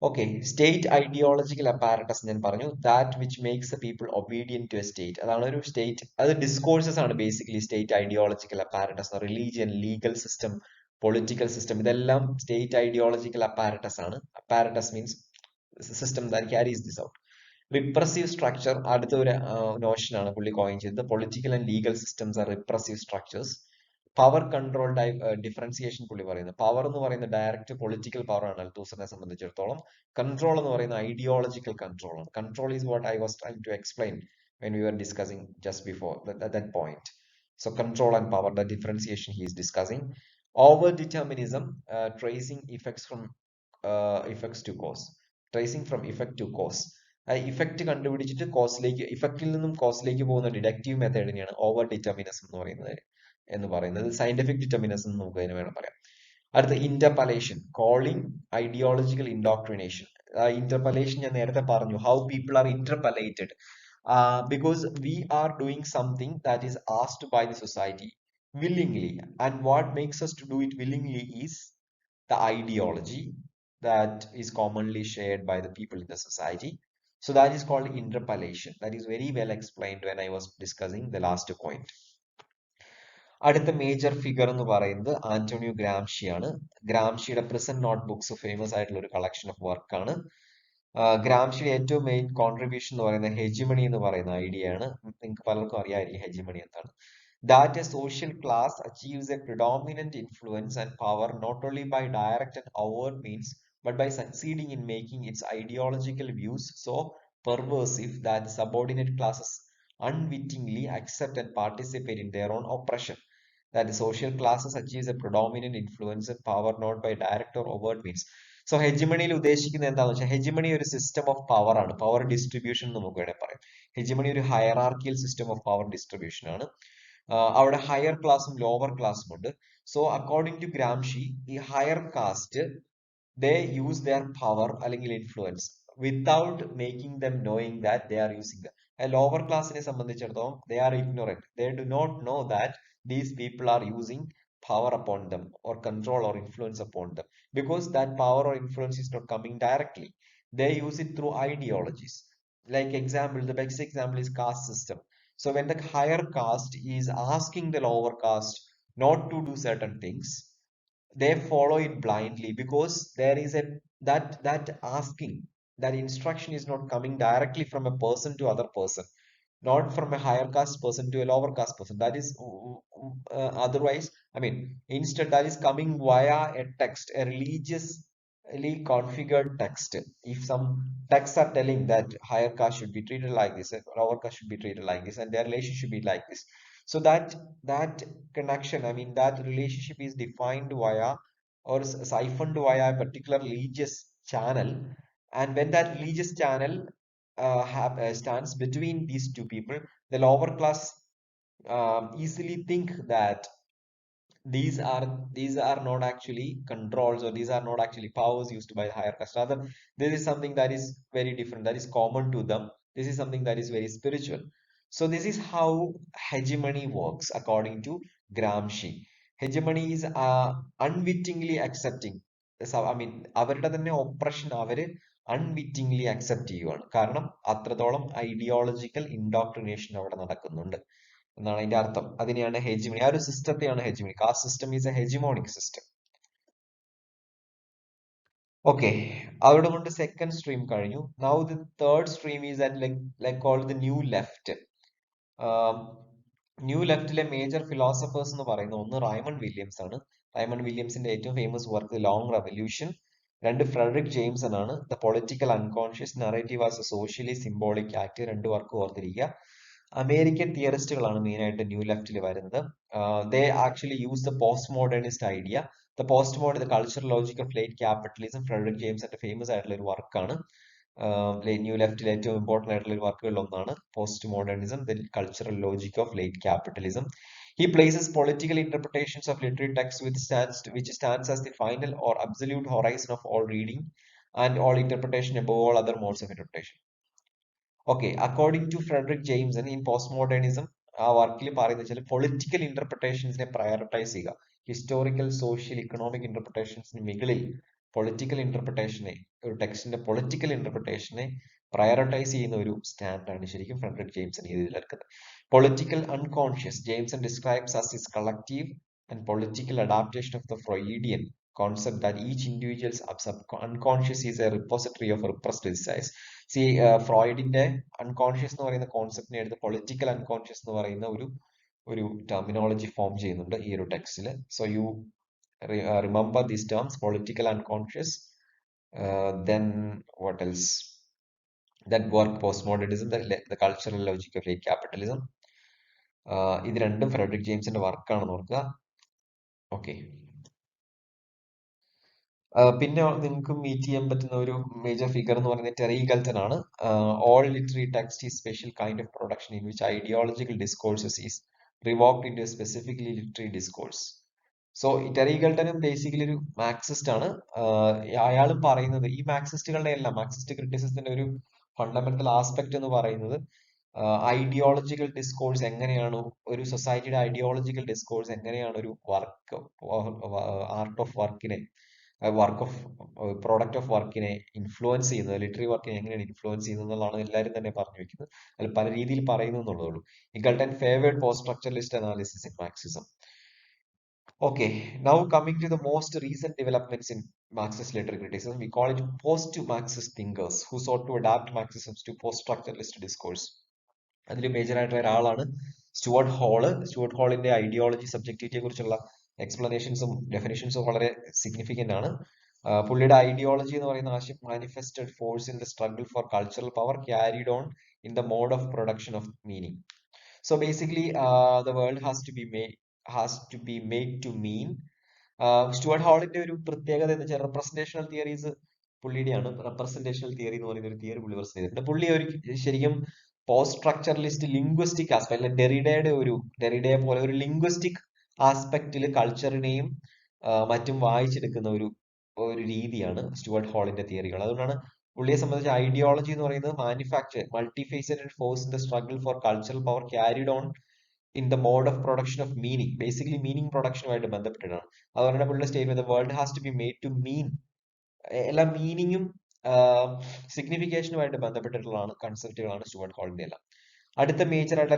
Okay, state ideological apparatus ഞാൻ പറഞ്ഞു, that which makes the people obedient to a state. അതാണ് ഒരു state, അത് discourses ആണ് basically state ideological apparatus. Religion, legal system, political system, ഇതെല്ലാം state ideological apparatus ആണ്. Apparatus means system that carries this out. Repressive structure അടുത്ത ഒരു നോഷനാണ് പുള്ളി coin ചെയ്തത്. Political and legal systems R repressive structures. Power control differentiation പുള്ളി പറയുന്നത്. Power എന്ന് പറയുന്നത് ഡയറക്റ്റ് പൊളിറ്റിക്കൽ പവർ ആണ് അൽത്തൂസറിനെ സംബന്ധിച്ചിടത്തോളം. കൺട്രോൾ എന്ന് പറയുന്ന ഐഡിയോളജിക്കൽ കൺട്രോൾ ആണ്. Control is what I was trying to explain when we were discussing just before that point. So control and power, the differentiation he is discussing. Over determinism, tracing effects from effects to cause. Tracing from effect to cause. Effect കണ്ടുപിടിച്ചിട്ട് കോസിലേക്ക്, ഇഫക്റ്റിൽ നിന്നും കോസിലേക്ക് പോകുന്ന deductive മെത്തേഡിനെയാണ് over determinism എന്ന് പറയുന്നത് scientific determinism എന്ന് നമുക്ക് അതിന് വേണം പറയാം. അടുത്ത interpellation, calling ideological indoctrination. Interpellation ഞാൻ നേരത്തെ പറഞ്ഞു, how people are interpellated because we are doing something that is asked by the society willingly, and what makes us to do it willingly is the ideology that is commonly shared by the people in the society. So that is called interpellation. That is very well explained when I was discussing the last point. അടുത്ത major figure എന്ന് പറയുന്നത് Antonio ഗ്രാംഷിയാണ്. ഗ്രാംഷിയുടെ present notebooks famous ആയിട്ടുള്ള ഒരു collection of വർക്കാണ്. ഗ്രാംഷിയുടെ ഏറ്റവും main contribution എന്ന് പറയുന്നത് ഹെജിമണി എന്ന് പറയുന്ന ഐഡിയ ആണ്. നിങ്ങൾക്ക് പലർക്കും അറിയാമായിരിക്കും ഹെജിമണി എന്താണ്. That a social class achieves a predominant influence and power not only by direct and overt means, but by succeeding in making its ideological views so pervasive that the subordinate classes unwittingly accept and participate in their own oppression. That the social classes achieves a predominant influence and power not by direct or overt means. So ഹെജിമണിയിൽ ഉദ്ദേശിക്കുന്നത് എന്താണെന്ന് വെച്ചാൽ, hegemony ഒരു system of power ആണ്, power distribution നമുക്ക് വേണേൽ പറയാം. Hegemony ഒരു hierarchical system of power distribution ആണ്. അവിടെ ഹയർ ക്ലാസ്സും ലോവർ ക്ലാസ്സും ഉണ്ട്. സോ അക്കോർഡിംഗ് ടു ഗ്രാംഷി, ഈ higher caste they use their power അല്ലെങ്കിൽ influence without making them knowing that they are using the. Lower ക്ലാസ്സിനെ സംബന്ധിച്ചിടത്തോളം they are ignorant, they do not know that these people are using power upon them or control or influence upon them, because that power or influence is not coming directly. They use it through ideologies. Like example, the best example is caste system. So when the higher caste is asking the lower caste not to do certain things, they follow it blindly, because there is a that asking, that instruction is not coming directly from a person to other person, not from a higher caste person to a lower caste person. That is otherwise, I mean, instead that is coming via a text, a religiously configured text. If some texts are telling that higher caste should be treated like this, and lower caste should be treated like this, and their relationship should be like this. So that connection, I mean, that relationship is defined via or siphoned via a particular religious channel. And when that religious channel stands between these two people, the lower class easily think that these are not actually controls, or these are not actually powers used by the higher caste. Rather, this is something that is very different, that is common to them. This is something that is very spiritual. So this is how hegemony works according to Gramsci. Hegemony is unwittingly accepting, I mean അവരുടെ തന്നെ oppression അവര് അൺവിറ്റിംഗ്ലി accept ചെയ്യുവാണ്. കാരണം അത്രത്തോളം ideological indoctrination അവിടെ നടക്കുന്നുണ്ട് എന്നാണ് അതിന്റെ അർത്ഥം. അതിനെയാണ് ഹെജിമണി, ആ ഒരു സിസ്റ്റത്തെയാണ് hegemony. Caste system is a hegemonic system. Okay, അവിടെ കൊണ്ട് സെക്കൻഡ് സ്ട്രീം കഴിഞ്ഞു. Now the third stream is at like called the new left. New ലെഫ്റ്റിലെ മേജർ ഫിലോസഫേഴ്സ് എന്ന് പറയുന്ന ഒന്ന് റൈമൺ വില്യംസ് ആണ്. റൈമൺ വില്യംസിന്റെ ഏറ്റവും ഫേമസ് വർക്ക് ലോങ് റെവല്യൂഷൻ. രണ്ട് ഫ്രെഡറിക് ജെയിംസൺ ആണ്, the political unconscious narrative as a socially symbolic act. രണ്ട് വർക്ക് ഓർത്തിരിക്കുക. അമേരിക്കൻ തിയറിസ്റ്റുകളാണ് മെയിൻ ആയിട്ട് ന്യൂ ലെഫ്റ്റിൽ വരുന്നത്. ദേ actually use the postmodernist idea. The postmodern the cultural logic of late capitalism Frederic ജെയിംസിന്റെ famous ആയിട്ടുള്ള ഒരു വർക്കാണ്. ന്യൂ ലെഫ്റ്റിൽ ഏറ്റവും ഇമ്പോർട്ടന്റ് ആയിട്ടുള്ള വർക്കുകളിൽ ഒന്നാണ് post modernism, the cultural logic of late capitalism. He places political interpretations of literary texts which stands as the final or absolute horizon of all reading and all interpretation above all other modes of interpretation. Okay, according to Frederick Jameson in postmodernism, ആ വർക്കിൽ പറയുന്നത് വെച്ചാൽ political ഇന്റർപ്രിട്ടേഷൻസിനെ prioritise ചെയ്യുക. Historical social economic ഇന്റർപ്രിട്ടേഷൻസിന് മുകളിൽ political ഇന്റർപ്രിട്ടേഷനെ, ഒരു ടെക്സ്റ്റിന്റെ പൊളിറ്റിക്കൽ ഇന്റർപ്രിട്ടേഷനെ പ്രയോറിറ്റൈസ് ചെയ്യുന്ന ഒരു സ്റ്റാൻഡാണ് ശരിക്കും ഫ്രെഡറിക് ജെയിംസൺ ഇതിലെടുക്കുന്നത്. Political unconscious Jameson describes as his collective and political adaptation of the Freudian concept that each individual's unconscious is a repository of repressed desires. സി ഫ്രോയിഡിന്റെ അൺകോൺഷ്യസ് എന്ന് പറയുന്ന കോൺസെപ്റ്റിനെ എടുത്ത് പൊളിറ്റിക്കൽ അൺകോൺഷ്യസ് എന്ന് പറയുന്ന ഒരു ടെർമിനോളജി ഫോം ചെയ്യുന്നുണ്ട് ഈ ഒരു ടെക്സ്റ്റിൽ. So you remember these terms, political unconscious, then what else, that work post modernism, the cultural logic of late capitalism. ഇത് രണ്ടും ഫ്രെഡറിക് ജെയിംസിന്റെ വർക്കാണെന്ന് ഓർക്കുക. ഓക്കെ, പിന്നെ നിങ്ങൾക്ക് മീറ്റ് ചെയ്യാൻ പറ്റുന്ന ഒരു മേജർ ഫിഗർ എന്ന് പറയുന്നത് ടെറി ഗൾട്ടൺ ആണ്. All literary text is special kind of production in which ideological discourses is revoked into specifically literary discourse. So Terry ഗൾട്ടനും ബേസിക്കലി ഒരു മാർക്സിസ്റ്റ് ആണ്. അയാളും പറയുന്നത്, ഈ മാർക്സിസ്റ്റുകളുടെ എല്ലാം, മാർക്സിസ്റ്റ് ക്രിറ്റിസിസത്തിന്റെ ഒരു ഫണ്ടമെന്റൽ ആസ്പെക്ട് എന്ന് പറയുന്നത് ഐഡിയോളജിക്കൽ ഡിസ്കോഴ്സ് എങ്ങനെയാണ്, ഒരു സൊസൈറ്റിയുടെ ഐഡിയോളജിക്കൽ ഡിസ്കോഴ്സ് എങ്ങനെയാണ് ഒരു വർക്ക്, ആർട്ട് ഓഫ് വർക്കിനെ, വർക്ക് ഓഫ് പ്രോഡക്റ്റ് ഓഫ് വർക്കിനെ ഇൻഫ്ലുവൻസ് ചെയ്യുന്നത്, ലിറ്റററി വർക്കിനെ എങ്ങനെയാണ് ഇൻഫ്ലുവൻസ് ചെയ്യുന്നത് എന്നുള്ളതാണ് എല്ലാവരും തന്നെ പറഞ്ഞു വെക്കുന്നത്. അതിൽ പല രീതിയിൽ പറയുന്നു എന്നുള്ളതുള്ളൂ. Eagleton favoured poststructuralist analysis in Marxism. Okay, now coming to the most recent developments in Marxist literary criticism, we call it post-Marxist thinkers who sought to adapt Marxism to post-structuralist discourse. അതിൽ major ആയിട്ടുള്ള ഒരാളാണ് Stuart hall. Stuart ഹോളിന്റെ ideology സബ്ജക്റ്റിവിറ്റിയെ കുറിച്ചുള്ള എക്സ്പ്ലനേഷൻസും ഡെഫിനിഷൻസും വളരെ significant ആണ്. പുള്ളിയുടെ ideology എന്ന് പറയുന്ന ആശയം manifested force in the struggle for cultural power carried on in the mode of production of meaning. So basically the world has to be made to mean. Stuart ഹോളിന്റെ ഒരു പ്രത്യേകത എന്ന് വെച്ചാൽ റെപ്രസെന്റേഷണൽ തിയറീസ് പുള്ളിയുടെയാണ്. റെപ്രസെന്റേഷണൽ തിയറി എന്ന് പറയുന്ന ഒരു തിയറി പുള്ളി present ചെയ്തിട്ടുണ്ട്. പുള്ളി ഒരു ശരിക്കും പോസ്റ്റ് സ്ട്രക്ചറലിസ്റ്റ് ലിംഗ്വിസ്റ്റിക് ആസ്പെക്ട്, ഡെറിഡയെ പോലെ ഒരു ലിംഗ്വിസ്റ്റിക് ആസ്പെക്റ്റിൽ കൾച്ചറിനെയും മറ്റും വായിച്ചെടുക്കുന്ന ഒരു രീതിയാണ് സ്റ്റുവർട്ട് ഹോളിന്റെ തിയറികൾ. അതുകൊണ്ടാണ് പുള്ളിയെ സംബന്ധിച്ച് ഐഡിയോളജി എന്ന് പറയുന്നത് multifaceted force in the struggle for cultural power carried on in the mode of production of meaning. Basically meaning പ്രൊഡക്ഷനുമായിട്ട് ബന്ധപ്പെട്ടിട്ടാണ്. അതുകൊണ്ടാണ് പുള്ളിയുടെ statement world has to be made to mean. എല്ലാ മീനിങ്ങും സിഗ്നിഫിക്കേഷനുമായിട്ട് ബന്ധപ്പെട്ടിട്ടുള്ളതാണ് കൺസെപ്റ്റുകളാണ് സ്റ്റുവർട്ട് ഹോളിന്റെ എല്ലാം. അടുത്ത മേജർ ആയിട്ടുള്ള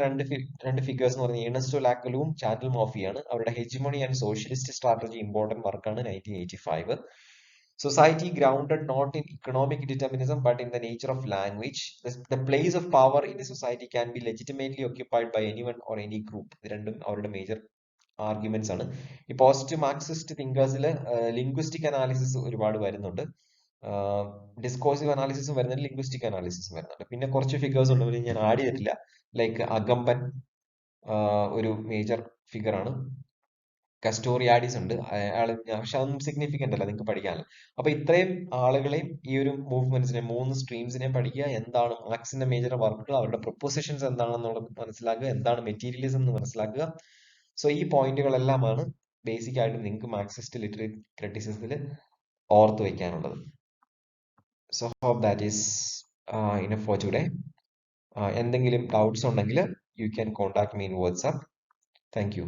രണ്ട് ഫിഗേഴ്സ് എന്ന് പറയുന്നത് ഏണസ്റ്റോ ലാക്കലും ചാൻഡൽ മോഫിയാണ്. അവരുടെ hegemony and socialist strategy important വർക്കാണ് 1985. Society grounded not in economic determinism but in the nature of language. The place of power in a society can be legitimately occupied by anyone or any group. ഇത് രണ്ടും അവരുടെ major arguments ആണ്. ഈ post Marxist തിങ്കേഴ്സിൽ linguistic analysis ഒരുപാട് വരുന്നുണ്ട്. ഡിസ്കോഴ്സീവ് അനാലിസിസും വരുന്നുണ്ട്, linguistic അനാലിസിസും വരുന്നുണ്ട്. പിന്നെ കുറച്ച് ഫിഗേഴ്സ് ഉണ്ട്, ഞാൻ ആഡ് ചെയ്തിട്ടില്ല. ലൈക്ക് അഗംബൻ ഒരു മേജർ ഫിഗർ ആണ്. കസ്റ്റോറിയാഡിസ് ഉണ്ട്, അയാൾ പക്ഷെ അതൊന്നും സിഗ്നിഫിക്കന്റ് അല്ല, നിങ്ങൾക്ക് പഠിക്കാനല്ല. അപ്പൊ ഇത്രയും ആളുകളെയും ഈ ഒരു മൂവ്മെന്റ്സിനെ, 3 സ്ട്രീംസിനെയും പഠിക്കുക. എന്താണ് മാർക്സിന്റെ മേജർ വർക്കുകൾ, അവരുടെ പ്രൊപ്പോസിഷൻസ് എന്താണെന്നുള്ളത് മനസ്സിലാക്കുക, എന്താണ് മെറ്റീരിയലിസം എന്ന് മനസ്സിലാക്കുക. സോ ഈ പോയിന്റുകളെല്ലാമാണ് ബേസിക് ആയിട്ട് നിങ്ങൾക്ക് മാർക്സിസ്റ്റ് ലിറ്റററി ക്രിറ്റിസിസത്തിൽ ഓർത്ത് വെക്കാനുള്ളത്. So hope that is enough for today. എന്തെങ്കിലും ഡൗട്ട്സ് ഉണ്ടെങ്കിൽ you can contact me in WhatsApp. Thank U.